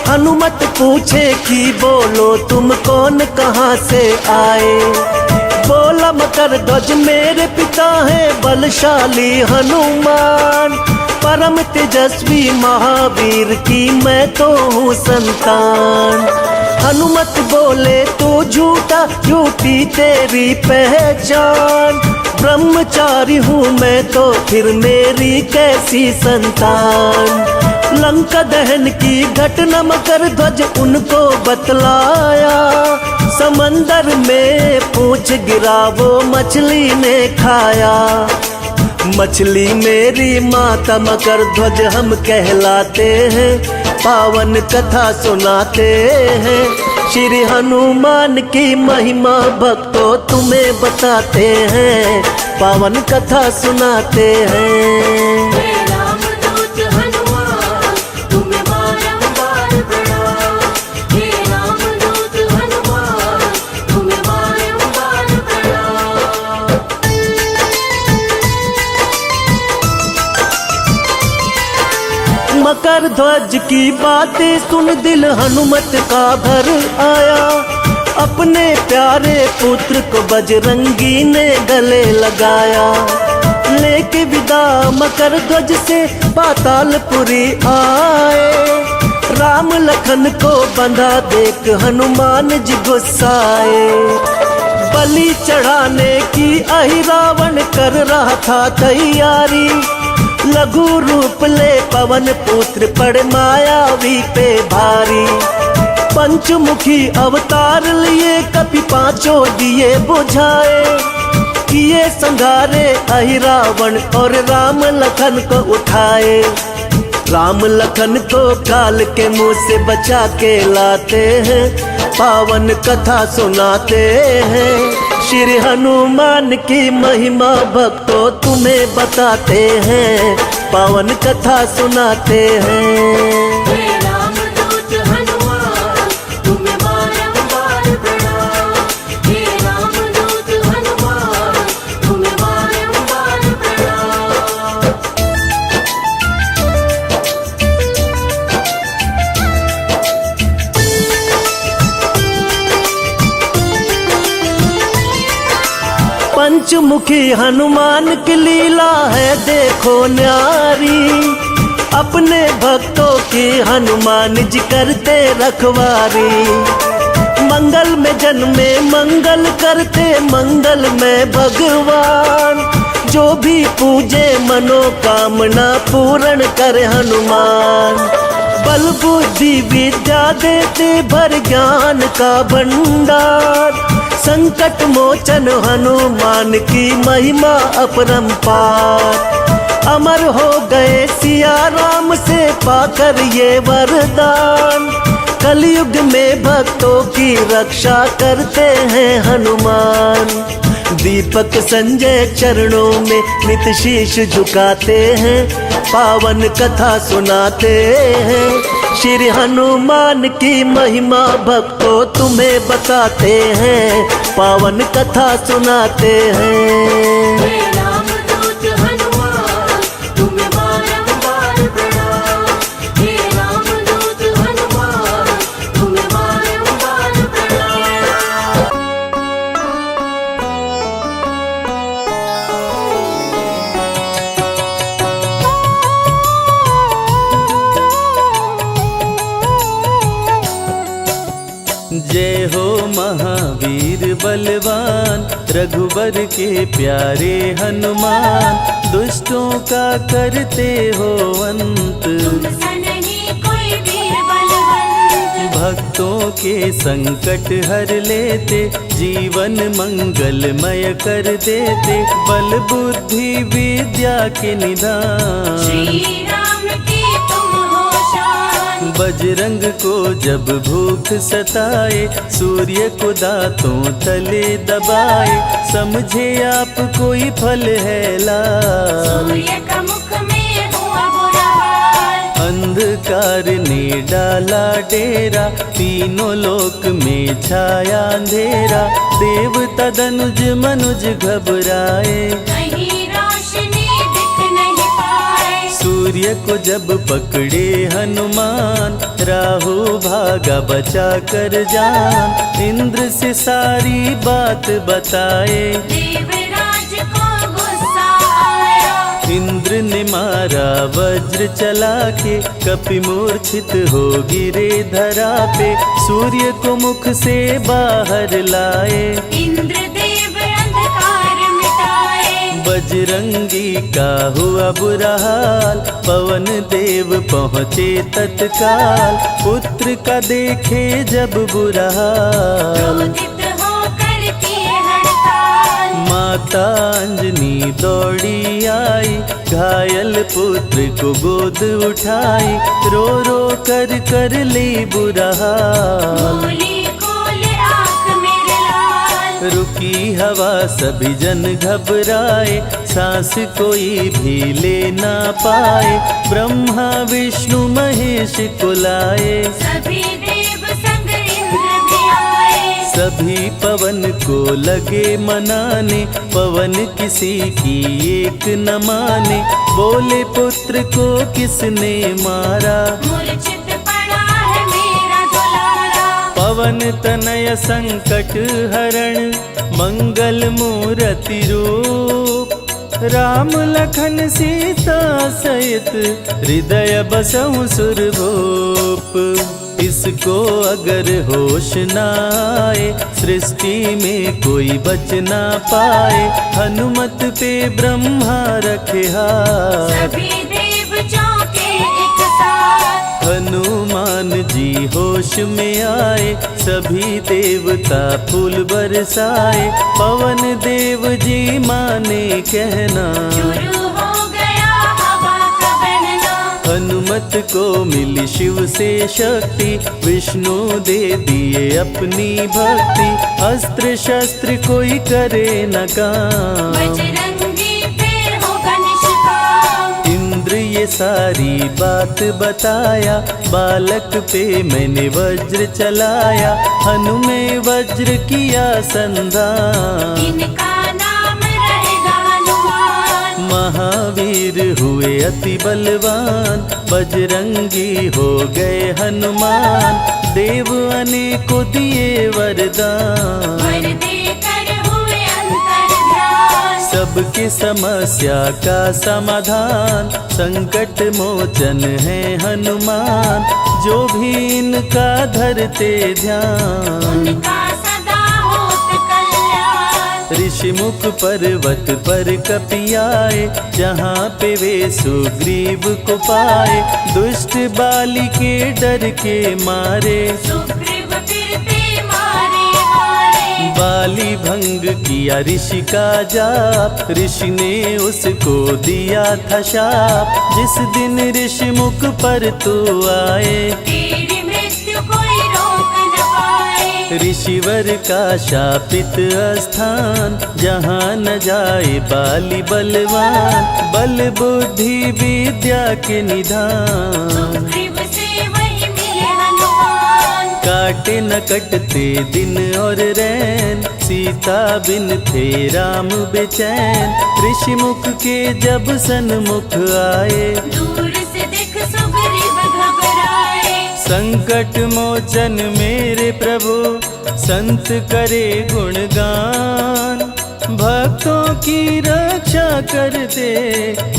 हनुमत पूछे कि बोलो तुम कौन कहाँ से आए। बोला मकर ध्वज मेरे पिता है बलशाली हनुमान। परम तेजस्वी महावीर की मैं तो हूँ संतान। हनुमत बोले तो झूठा, झूठी तेरी पहचान। ब्रह्मचारी हूँ मैं तो फिर मेरी कैसी संतान। लंका दहन की घटना मकर ध्वज उनको बतलाया। समंदर में पूछ गिरा वो मछली ने खाया। मछली मेरी माता मकर ध्वज हम कहलाते हैं, पावन कथा सुनाते हैं। श्री हनुमान की महिमा भक्तों तुम्हें बताते हैं, पावन कथा सुनाते हैं। हे रामदूत हनुमान तुम्हें बारंबार प्रणाम। हे रामदूत हनुमान तुम्हें बारंबार प्रणाम। मकर ध्वज की बातें सुन दिल हनुमत का भर आया। अपने प्यारे पुत्र को बजरंगी ने गले लगाया। लेके विदा मकर ध्वज से पातालपुरी आए। राम लखन को बंधा देख हनुमान जी गुस्साए। बलि चढ़ाने की अहिरावण कर रहा था तैयारी। लघु रूप ले पवन पुत्र पड़ मायावी पे भारी। पंचमुखी अवतार लिए कपि पांचों दिए बुझाए। किए संघारे अहिरावण और राम लखन को उठाए। राम लखन को काल के मुंह से बचा के लाते हैं, पावन कथा सुनाते हैं। श्री हनुमान की महिमा भक्तों तुम्हें बताते हैं, पावन कथा सुनाते हैं। हे रामदूत हनुमान तुम्हें बारंबार प्रणाम। हे रामदूत हनुमान तुम्हें बारंबार प्रणाम। पंचमुखी हनुमान की लीला है देखो न्यारी, अपने भक्तों की हनुमान जी करते रखवारी। मंगल में जन्मे मंगल करते मंगल में भगवान, जो भी पूजे मनोकामना पूर्ण करे हनुमान। बल बुद्धि विद्या देते भर ज्ञान का भंडार, संकट मोचन हनुमान की महिमा अपरंपार। अमर हो गए सिया राम से पाकर ये वरदान, कलयुग में भक्तों की रक्षा करते हैं हनुमान। दीपक संजय चरणों में नित शीश झुकाते हैं, पावन कथा सुनाते हैं। श्री हनुमान की महिमा भक्तों तुम्हें बताते हैं, पावन कथा सुनाते हैं। हे रामदूत हनुमान तुम्हें बारंबार प्रणाम। हे रामदूत हनुमान तुम्हें बारंबार प्रणाम। जय हो महावीर बलवान, रघुबर के प्यारे हनुमान। दुष्टों का करते हो अंत, सनही कोई वीर बलवंत। भक्तों के संकट हर लेते, जीवन मंगलमय कर देते। बल बुद्धि विद्या के निदान, श्री राम की तुम हो शान। बजरंग को जब भूख सताए, सूर्य को दांतों तले दबाए। समझे आप कोई फल है लाल, सूर्य का मुख में हुआ बुरा हाल। अंधकार ने डाला डेरा, तीनों लोक में छाया अंधेरा। देवता धनुज मनुज घबराए, कहीं रोशनी दिख नहीं पाए। सूर्य को जब पकड़े हनुमान, राहु भागा बचा कर जान। इंद्र से सारी बात बताए, देवराज को गुस्सा आया। इंद्र ने मारा वज्र चला के, कपि मूर्छित हो गिरे धरा पे। सूर्य को मुख से बाहर लाए, इंद्रदेव अंधकार मिटाए। बजरंगी का हुआ बुरा हाल, पवन देव पहुँचे तत्काल। पुत्र का देखे जब बुरा हाल, क्रोधित होकर किए हड़ताल। माता अंजनी दौड़ी आई, घायल पुत्र को गोद उठाई। रो रो कर ली बुरा हाल, बोली खोले आँख मेरे लाल। रुकी हवा सभी जन घबराए, सांस कोई भी ले ना पाए। ब्रह्मा विष्णु महेश को लाए, सभी देव संग इंद्र भी आए। सभी पवन को लगे मनाने। पवन किसी की एक न माने, बोले पुत्र को किसने मारा। मूर्छित पड़ा है मेरा दुलारा। पवन तनय संकट हरण, मंगल मूर्ति रूप। राम लखन सीता सहित, हृदय बसहु सुरभूप। इसको अगर होश न आए, सृष्टि में कोई बच ना पाए। हनुमत पे ब्रह्मा रखे हाथ, सभी देव चौके एक साथ। हनुमान जी होश में आए, सभी देवता फूल बरसाए। पवन देव जी माने कहना, शुरू हो गया हवा का बहना। हनुमत को मिली शिव से शक्ति, विष्णु दे दिए अपनी भक्ति। अस्त्र शस्त्र कोई करे न काम, बजरंगी पे होगा निष्काम। इंद्र ये सारी बात बताया, बालक पे मैंने वज्र चलाया, हनु में वज्र किया संधान। इनका नाम रहेगा हनुमान। महावीर हुए अति बलवान, बजरंगी हो गए हनुमान, देव अनेकों दिए वरदान। वर देकर हुए अंतर्ध्यान। सबकी समस्या का समाधान, संकट मोचन है हनुमान, जो भी इनका धरते ध्यान। उनका सदा होत कल्याण। ऋषिमुख पर्वत पर कपि आए, जहाँ पे वे सुग्रीव को पाए, दुष्ट बाली के डर के मारे, सुग्रीव फिरते मारे मारे। बाली भंग किया ऋषि का जाप, ऋषि ने उसको दिया था शाप, जिस दिन ऋषि मुख पर तू आए, तेरी मृत्यु कोई रोक न पाए। ऋषिवर का शापित स्थान, जहाँ न जाए बाली बलवान, बल बुद्धि विद्या के निधान। सुग्रीव से वही मिले हनुमान। काटे न कटते दिन और रैन, सीता बिन थे राम बेचैन, ऋषि मुख के जब सन्मुख आए, दूर से देख सुग्रीव घबराए। संकट मोचन मेरे प्रभु, संत करे गुणगान, भक्तों की रक्षा करते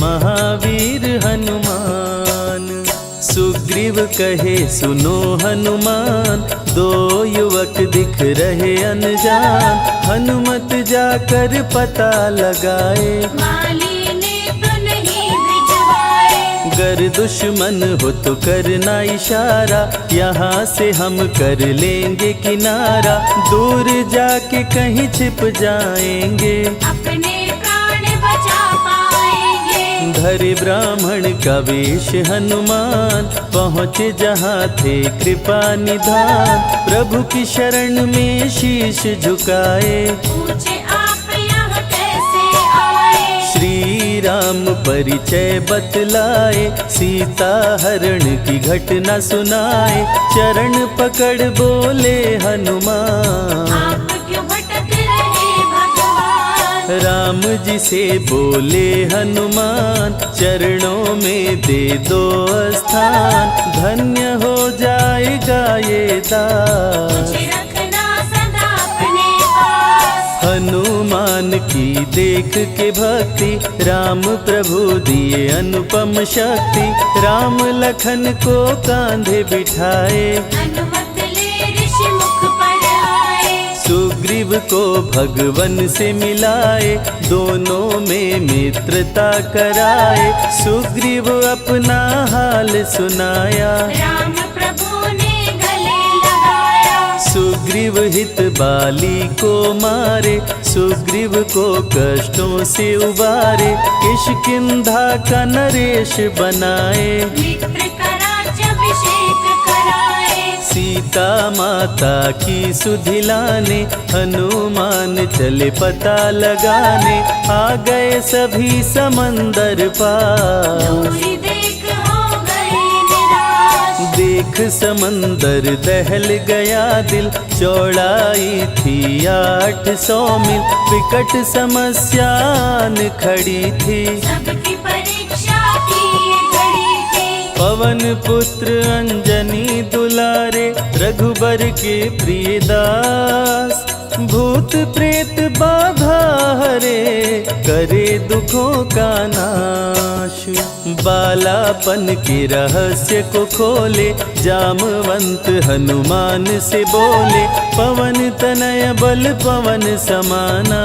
महावीर हनुमान। सुग्रीव कहे सुनो हनुमान, दो युवक दिख रहे अनजान, हनुमत जाकर पता लगाए, माली ने तो नहीं भिजवाए। गर दुश्मन हो तो करना इशारा, यहाँ से हम कर लेंगे किनारा, दूर जाके कहीं छिप जाएंगे, अपने प्राण बचा पाएंगे। धरे ब्राह्मण का वेश हनुमान, पहुँचे जहाँ थे कृपा निधान, प्रभु की शरण में शीश झुकाए, पूछे आप यहाँ कैसे आए। श्री राम परिचय बतलाए, सीता हरण की घटना सुनाए, चरण पकड़ बोले हनुमान, आप क्यों भटक रहे भगवान। राम जी से बोले हनुमान, चरणों में दे दो स्थान, धन्य हो जाएगा ये दास। मुझे रखना सदा अपने पास। हनुमान की देख के भक्ति, राम प्रभु दिए अनुपम शक्ति, राम लखन को कांधे बिठाए, अनुमत ले ऋषि मुख पर आए। सुग्रीव को भगवन से मिलाए, दोनों में मित्रता कराए, सुग्रीव अपना हाल सुनाया, राम प्रभु ने गले लगाया। सुग्रीव हित बाली को मारे, सुग्रीव को कष्टों से उबारे, किष्किंधा का नरेश बनाए, मित्र का राज्याभिषेक कराए। सीता माता की सुधि लाने, हनुमान चले पता लगाने, आ गए सभी समंदर पार। दूरी देख हो गए निराश। देख समंदर दहल गया दिल, चौड़ाई थी 800 मील, विकट समस्या आन खड़ी थी, सबकी परीक्षा की ये घड़ी थी। पवन पुत्र अंजनी दुलारे, रघुबर के प्रिय दास, भूत प्रेत बाधा हरे, करे दुखों का नाश, बालापन के रहस्य को खोले, जामवंत हनुमान से बोले, पवन तनय बल पवन समाना,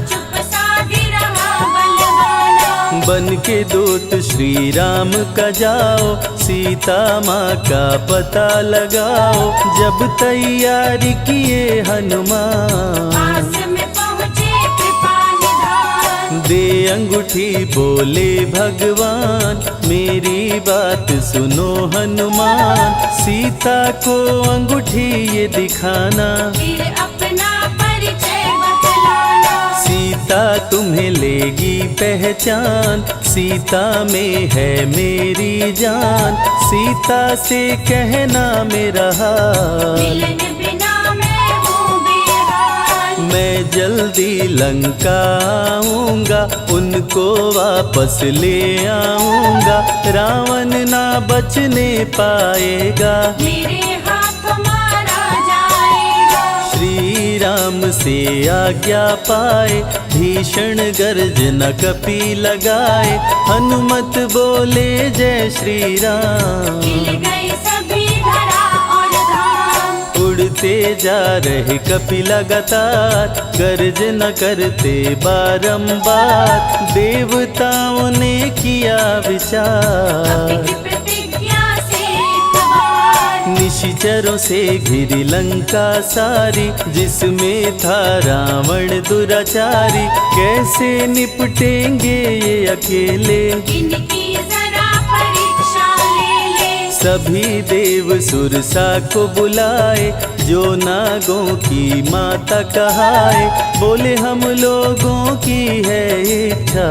चुप साधी रहा बलवाना। बन के दूत श्री राम का जाओ, सीता माँ का पता लगाओ, जब तैयारी किए हनुमान, पास में पहुँचे कृपा निधान। दे अंगूठी बोले भगवान, मेरी बात सुनो हनुमान, सीता को अंगूठी ये दिखाना, फिर अपना परिचय बतलाना। सीता लंका तुम्हें लेगी पहचान, सीता में है मेरी जान, सीता से कहना मेरा हाल। मिलन बिना मैं हूँ बेहाल। मैं जल्दी लंका आऊंगा, उनको वापस ले आऊंगा, रावण ना बचने पाएगा, मेरे हाथ मारा जाएगा। श्री राम से आज्ञा पाए, भीषण गर्जना कपि लगाए, हनुमत बोले जय श्री राम। मिल गए सभी धरा और धाम। उड़ते जा रहे कपि लगातार, गर्जना करते बारंबार, देवताओं ने किया विचार, कपि की प्रतिज्ञा से एक बार। निशिचरों से घिरी लंका सारी, जिसमें था रावण दुराचारी, कैसे निपटेंगे ये अकेले, इनकी जरा परीक्षा ले ले। सभी देव सुरसा को बुलाए, जो नागों की माता कहाए, बोले हम लोगों की है इच्छा,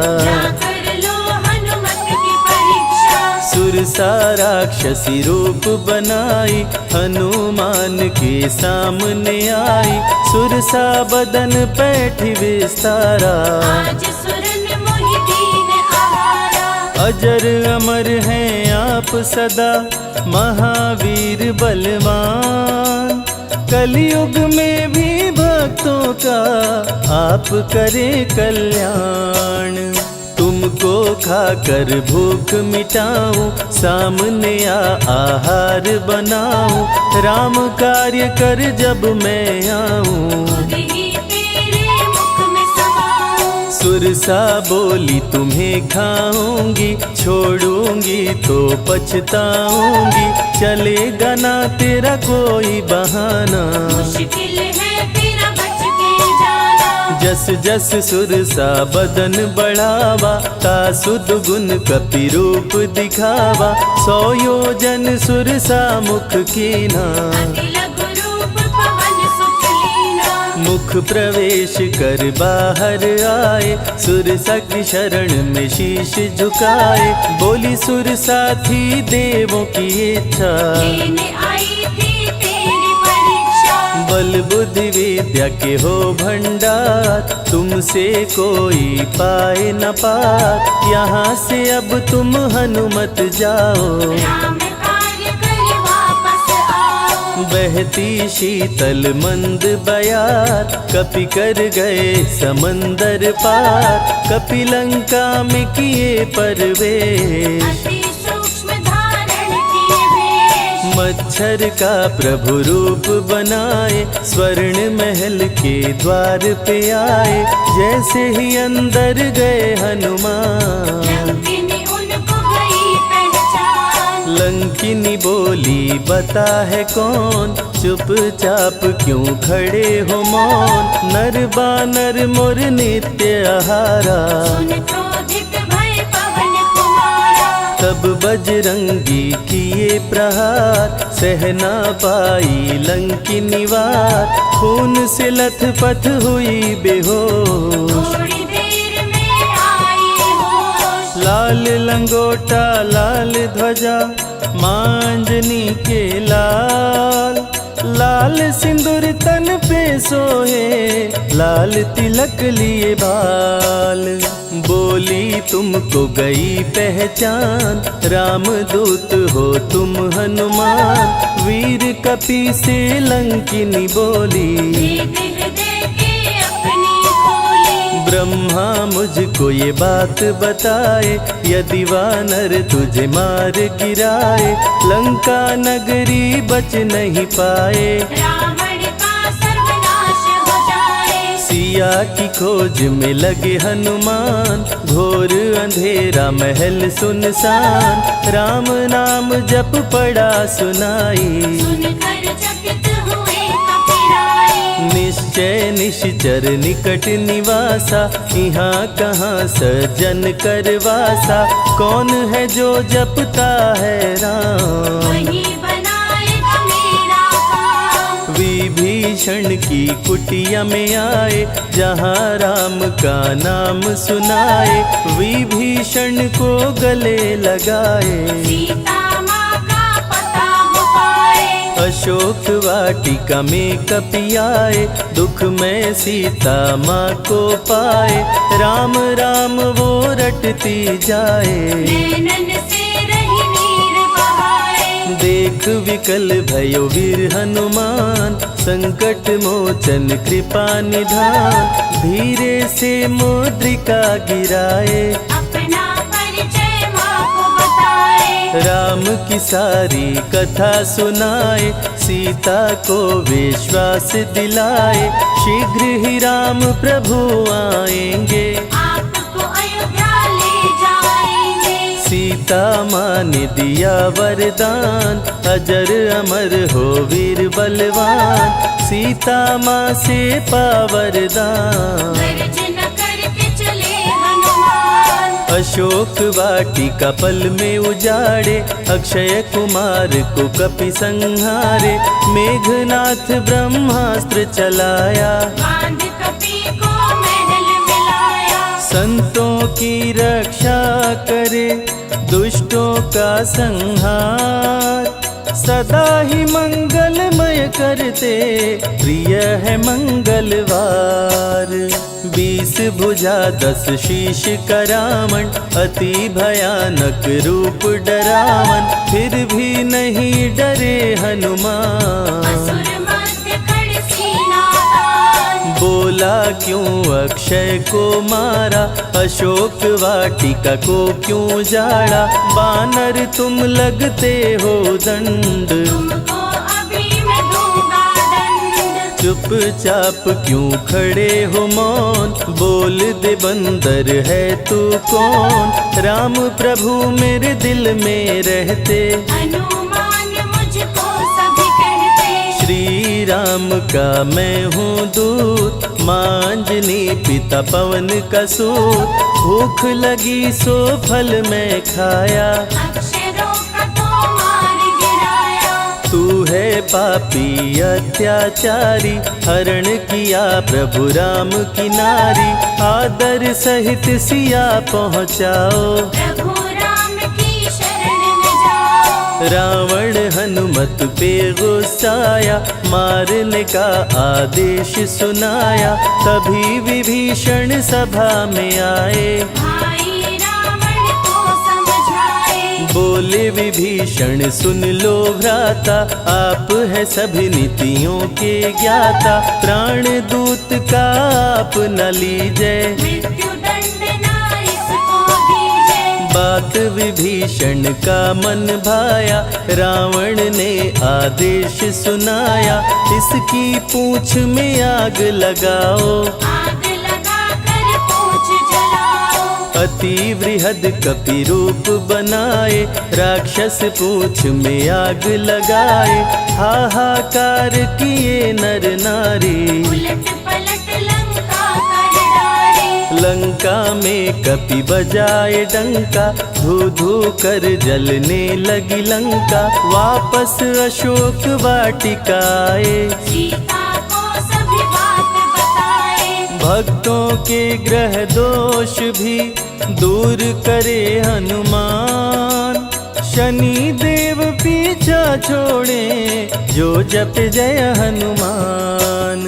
कर लो हनुमत की परीक्षा। सुरसा राक्षसी रूप बनाई, हनुमान के सामने आई, सुरसा बदन पैठी विस्तारा, आज सुरन मोहि दीन आहारा। अजर अमर हैं आप सदा, महावीर बलवान, कलयुग में भी भक्तों का आप करें कल्याण। तुमको खाकर भूख मिटाऊं, सामने आहार बनाऊं, राम कार्य कर जब मैं आऊं, खुद ही तेरे मुख में समाऊं। सुरसा बोली तुम्हें खाऊंगी, छोड़ूंगी तो पछताऊंगी, चलेगा ना तेरा कोई बहाना, मुश्किल है तेरा बच के जाना। जस जस सुरसा बदन बढ़ावा, तासुद गुण कपि रूप दिखावा, 100 योजन सुरसा मुख कीना, अति लघु रूप पवन सुख लीना। मुख प्रवेश कर बाहर आए, सुरसा की शरण में शीश झुकाए, बोली सुरसा थी देवों की इच्छा, लेने आई थी तेरी परीक्षा। बल बुद्धि विद्या के हो भंडार, तुमसे कोई पाए न पार, यहाँ से अब तुम हनुमत जाओ, राम कार्य कर वापस आओ। बहती शीतल मंद बयार, कपि कर गए समंदर पार, कपि लंका में किए परवेश, अति सूक्ष्म धारण किए वेश। मच्छर का प्रभु रूप बनाए, स्वर्ण महल के द्वार पे आए, जैसे ही अंदर गए हनुमान, लंकिनी उनको गई पहचान। लंकिनी बोली बता है कौन, चुपचाप क्यों खड़े हो मौन, नर बानर मोर नित्य आहारा, सुन क्रोधित भय पवन कुमारा। तब बजरंगी किए प्रहार, सहना पाई लंकिनी वार, खून से लथपथ हुई बेहोश, थोड़ी देर में आई होश। लाल लंगोटा लाल ध्वजा, मांजनी के लाल, लाल सिंदूर तन पे सोहे, लाल तिलक लिए बाल, बोली तुमको गई पहचान, रामदूत हो तुम हनुमान, वीर कपि से लंकिनी बोली, भेद हृदय के अपनी खोली। ब्रह्मा मुझको ये बात बताए, यदि वानर तुझे मार गिराए, लंका नगरी बच नहीं पाए, रावण का सर्वनाश हो जाए। सिया की खोज में लगे हनुमान, घोर अंधेरा महल सुनसान, राम नाम जप पड़ा सुनाई, सुनकर चकित हुए कपिराए। निश्चय निश्चर निकट निवासा, यहाँ कहाँ सज्जन करवासा, कौन है जो जपता है राम, वही बनाएगा मेरा काम। विभीषण विभीषण की कुटिया में आए, जहाँ राम का नाम सुनाए, विभीषण को गले लगाए। सीता माँ का पता हो पाए, अशोक वाटिका में कपि आए, दुख में सीता माँ को पाए, राम राम वो रटती जाए। नैनन से रही नीर बहाए, देख विकल भयो वीर हनुमान, संकट मोचन कृपा निधान, धीरे से मुद्रिका गिराए, अपना परिचय माँ को बताए। राम की सारी कथा सुनाए, सीता को विश्वास दिलाए, शीघ्र ही राम प्रभु आएंगे, आपको अयोध्या ले जाएंगे। सीता माँ ने दिया वरदान, अजर अमर हो वीर बलवान, सीता माँ से पा वरदान। गर्जन करके चले हनुमान, अशोक वाटिका पल में उजाड़े, अक्षय कुमार को कपि संहारे, मेघनाथ ब्रह्मास्त्र चलाया, बांध कपि को महल मिलाया। संतों की रक्षा करे, दुष्टों का संहार, सदा ही मंगलमय करते, प्रिय है मंगलवार। 20 भुजा 10 शीश करावन, अति भयानक रूप डरावन, फिर भी नहीं डरे हनुमान। असुर मध्य खड़ सीना तान, बोला क्यों अक्षय को मारा, अशोक वाटिका को क्यों जाड़ा, बानर तुम लगते हो दंड, तुमको अभी मैं दूंगा दंड। चुपचाप क्यों खड़े हो मौन, बोल दे बंदर है तू कौन, राम प्रभु मेरे दिल में रहते, हनुमान मुझको सभी कहते। श्री राम का मैं हूँ दूत, मांजनी पिता पवन का सूत, भूख लगी सो फल मैं खाया, अक्षरों का तो मार गिराया। तू है पापी अत्याचारी, हरण किया प्रभु राम की नारी, आदर सहित सिया पहुँचाओ, प्रभु राम की शरण में जाओ। रावण हनुमत पे गुस्साया, मारने का आदेश सुनाया, तभी विभीषण सभा में आए, भाई रावण को समझाए। बोले विभीषण सुन लो भ्राता, आप है सभी नीतियों के ज्ञाता, प्राण दूत का आप न लीजिए, मृत्यु दंड ना इसको दीजिए। बात विभीषण का मन भाया, रावण ने आदेश सुनाया, इसकी पूंछ में आग लगाओ, आग लगा कर पूछ जलाओ। अति वृहद कपि रूप बनाए, राक्षस पूंछ में आग लगाए, हाहाकार किए नर नारी, उलट पलट लंका कर डाले। लंका में कपि बजाए डंका, धू धू कर जलने लगी लंका, वापस अशोक वाटिका आए, सीता को सभी बात बताए। भक्तों के ग्रह दोष भी दूर करे हनुमान, शनि देव पीछा छोड़े, जो जप जय हनुमान।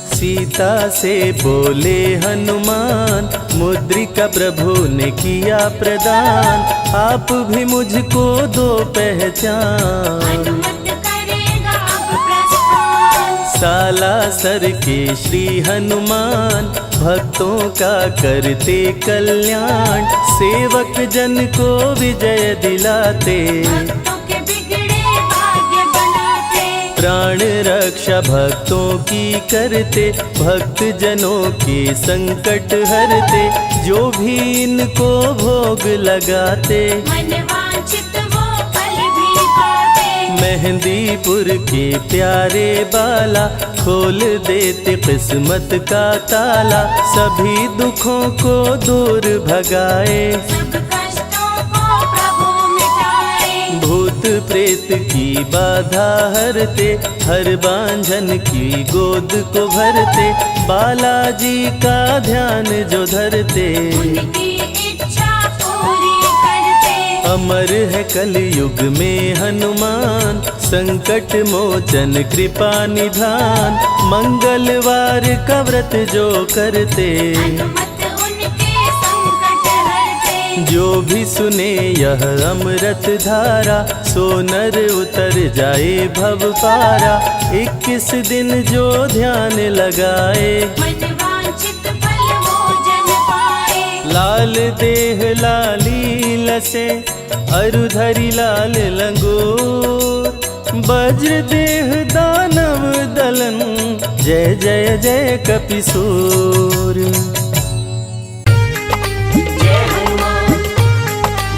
सीता से बोले हनुमान, मुद्रिका प्रभु ने किया प्रदान, आप भी मुझको दो पहचान। अनुमत करेगा अब प्रस्थान, सालासर के श्री हनुमान, भक्तों का करते कल्याण, सेवक जन को विजय दिलाते, भक्तों के बिगड़े भाग्य बनाते। प्राण रक्षा भक्तों की करते, भक्त जनों के संकट हरते, जो भी इनको भोग लगाते, मन वांछित वो फल भी पाते। मेहंदीपुर के प्यारे बाला, खोल देते किस्मत का ताला, सभी दुखों को दूर भगाए, सब कष्टों को प्रभु मिटाए। भूत भूत प्रेत की बाधा हरते, हर बांझन की गोद को भरते, बालाजी का ध्यान जो धरते, उनकी इच्छा पूरी करते। अमर है कलयुग में हनुमान, संकट मोचन कृपा निधान, मंगलवार का व्रत जो करते, हनुमत उनके संकट हरते। जो भी सुने यह अमृत धारा, सो नर उतर जाए भव पारा। 21 दिन जो ध्यान लगाए, मन वांछित फल भोजन पाए। लाल देह लाली लसे, अरुधरि लाल लंगोर, वज्र देह दानव दलन, जय जय जय कपिसूर। जय हनुमान,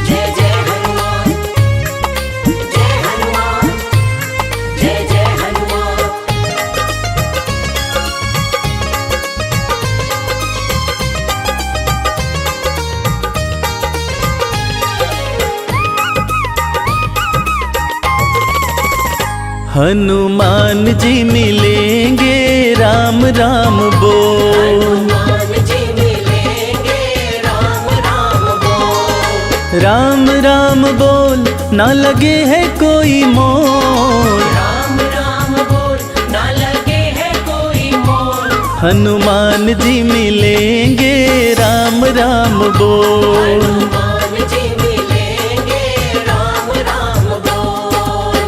जय जय हनुमान, जय हनुमान, जय जय हनुमान। हनुमान जी मिलेंगे राम राम बोल, हनुमान जी मिलेंगे राम राम बोल। राम राम बोल, ना लगे है कोई मोल, राम राम बोल, ना लगे है कोई मोल। हनुमान जी मिलेंगे राम राम बोल। हनुमान जी मिलेंगे राम राम बोल।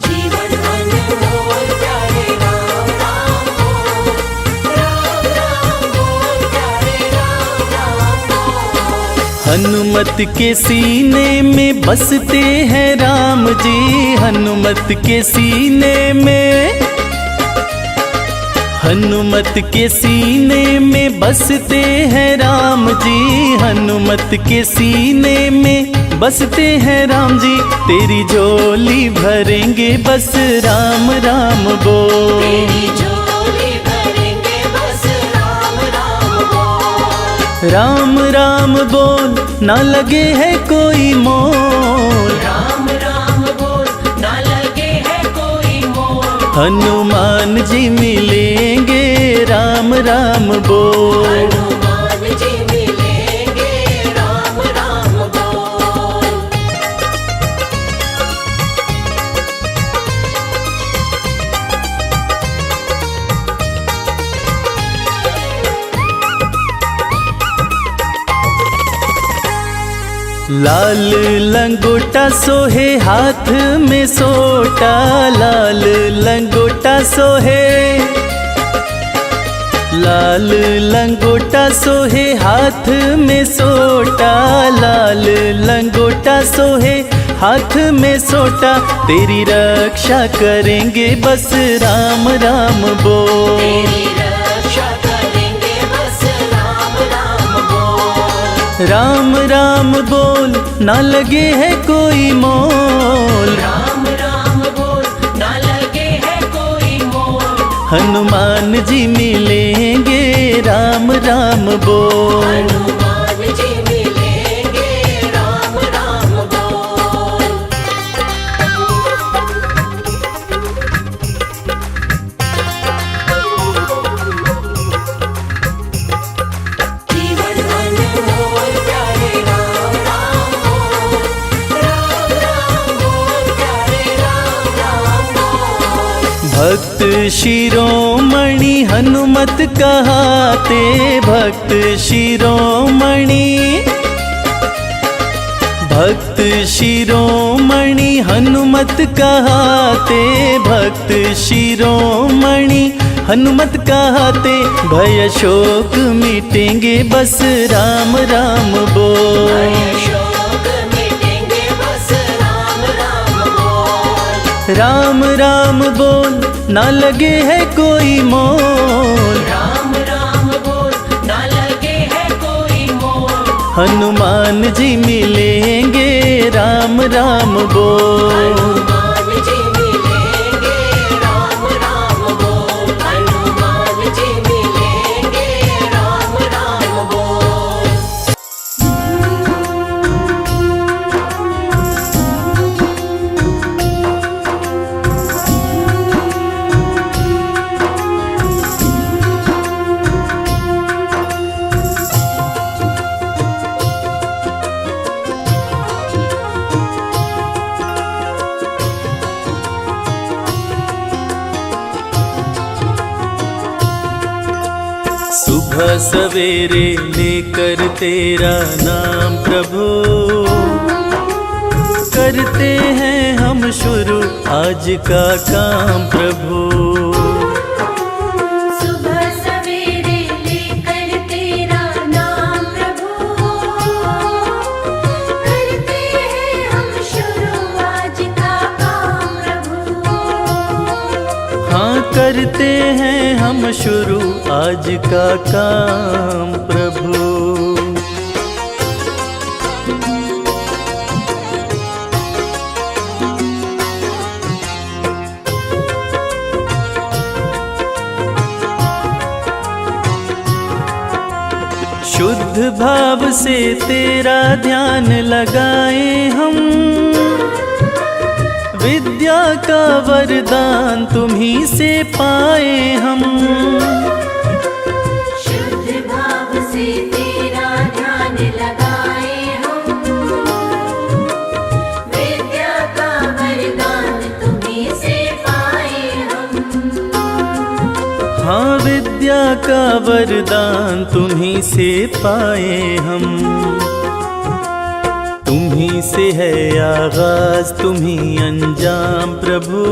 जीवन अनमोल प्यारे राम राम बोल, राम राम बोल प्यारे राम राम बोल। हनुमत के सीने में बसते हैं राम जी, हनुमत के सीने में, हनुमत के सीने में बसते हैं राम जी, हनुमत के सीने में बसते हैं राम जी। तेरी झोली भरेंगे बस राम राम बोल, तेरी झोली भरेंगे बस राम राम बोल। राम राम बोल, ना लगे है कोई मोल, राम राम बोल, ना लगे है कोई मोल। हनुमान जी मिलेंगे राम राम बोल। हनुमान जी मिलेंगे राम राम बोल। लाल लंगोटा सोहे हाथ में सोटा, लाल लंगोटा सोहे, लाल लंगोटा सोहे हाथ में सोटा, लाल लंगोटा सोहे हाथ में सोटा। तेरी रक्षा करेंगे बस राम राम बोल, तेरी रक्षा करेंगे बस राम राम बोल। राम राम बोल, ना लगे है कोई मोल, राम राम बोल, ना लगे है कोई मोल। हनुमान जी मिलेंगे राम राम बोल। हनुमान जी मिलेंगे राम राम बोल। जीवन अनमोल प्यारे राम राम बोल, राम राम बोल प्यारे राम राम बोल। भक्त शिरोमणि हनुमत कहाते, भक्त शिरोमणि, भक्त शिरोमणि हनुमत कहाते, भक्त शिरोमणि हनुमत कहाते। भय शोक मिटेंगे बस राम राम बोल, शोक मिटेंगे बस राम राम बोल। राम राम बोल, ना लगे है कोई मोल, राम राम बोल, ना लगे है कोई मोल। हनुमान जी मिलेंगे राम राम बोल। हनुमान जी मिलेंगे राम राम बोल। हनुमान जी सुबह सवेरे लेकर तेरा नाम प्रभु, करते हैं हम शुरू आज का काम प्रभु। सुबह सवेरे लेकर तेरा नाम प्रभु, करते हैं हम शुरू आज का काम प्रभु। हाँ करते हैं हम शुरू आज का काम प्रभु। शुद्ध भाव से तेरा ध्यान लगाए हम, विद्या का वरदान तुम्ही से पाए हम। शुद्ध भाव से तेरा ध्यान लगाए हम, विद्या का वरदान तुम्हीं से पाए हम। हाँ विद्या का वरदान तुम्ही से पाए हम। तुम्ही से है आगाज तुम्ही अंजाम प्रभु,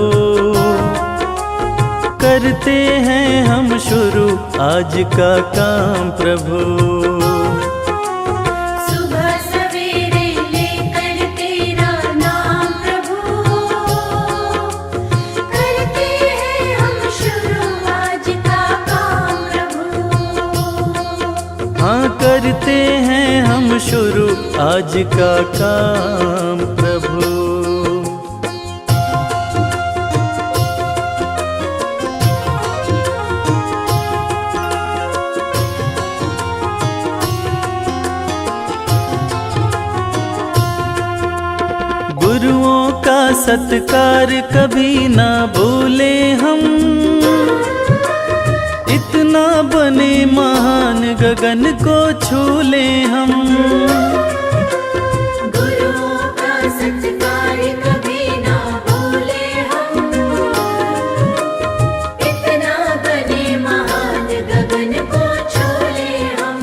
करते हैं हम शुरू आज का काम प्रभु। सुबह सवेरे लेकर तेरा नाम प्रभु, करते हैं हम शुरू आज का काम प्रभु। हाँ करते हैं हम शुरू आज का काम प्रभु। गुरुओं का सत्कार कभी ना भूले हम, इतना बने महान गगन को छूले हम। गुरुओं का सत्कार कभी ना भूले हम, इतना बने महान गगन को छूले हम।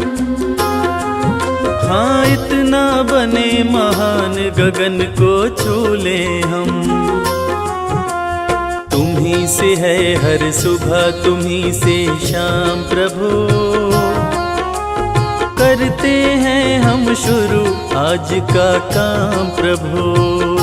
हाँ इतना बने महान गगन को छूले हम। तुम्ही से है हर सुबह तुम्ही से शाम प्रभु, करते हैं हम शुरू आज का काम प्रभु।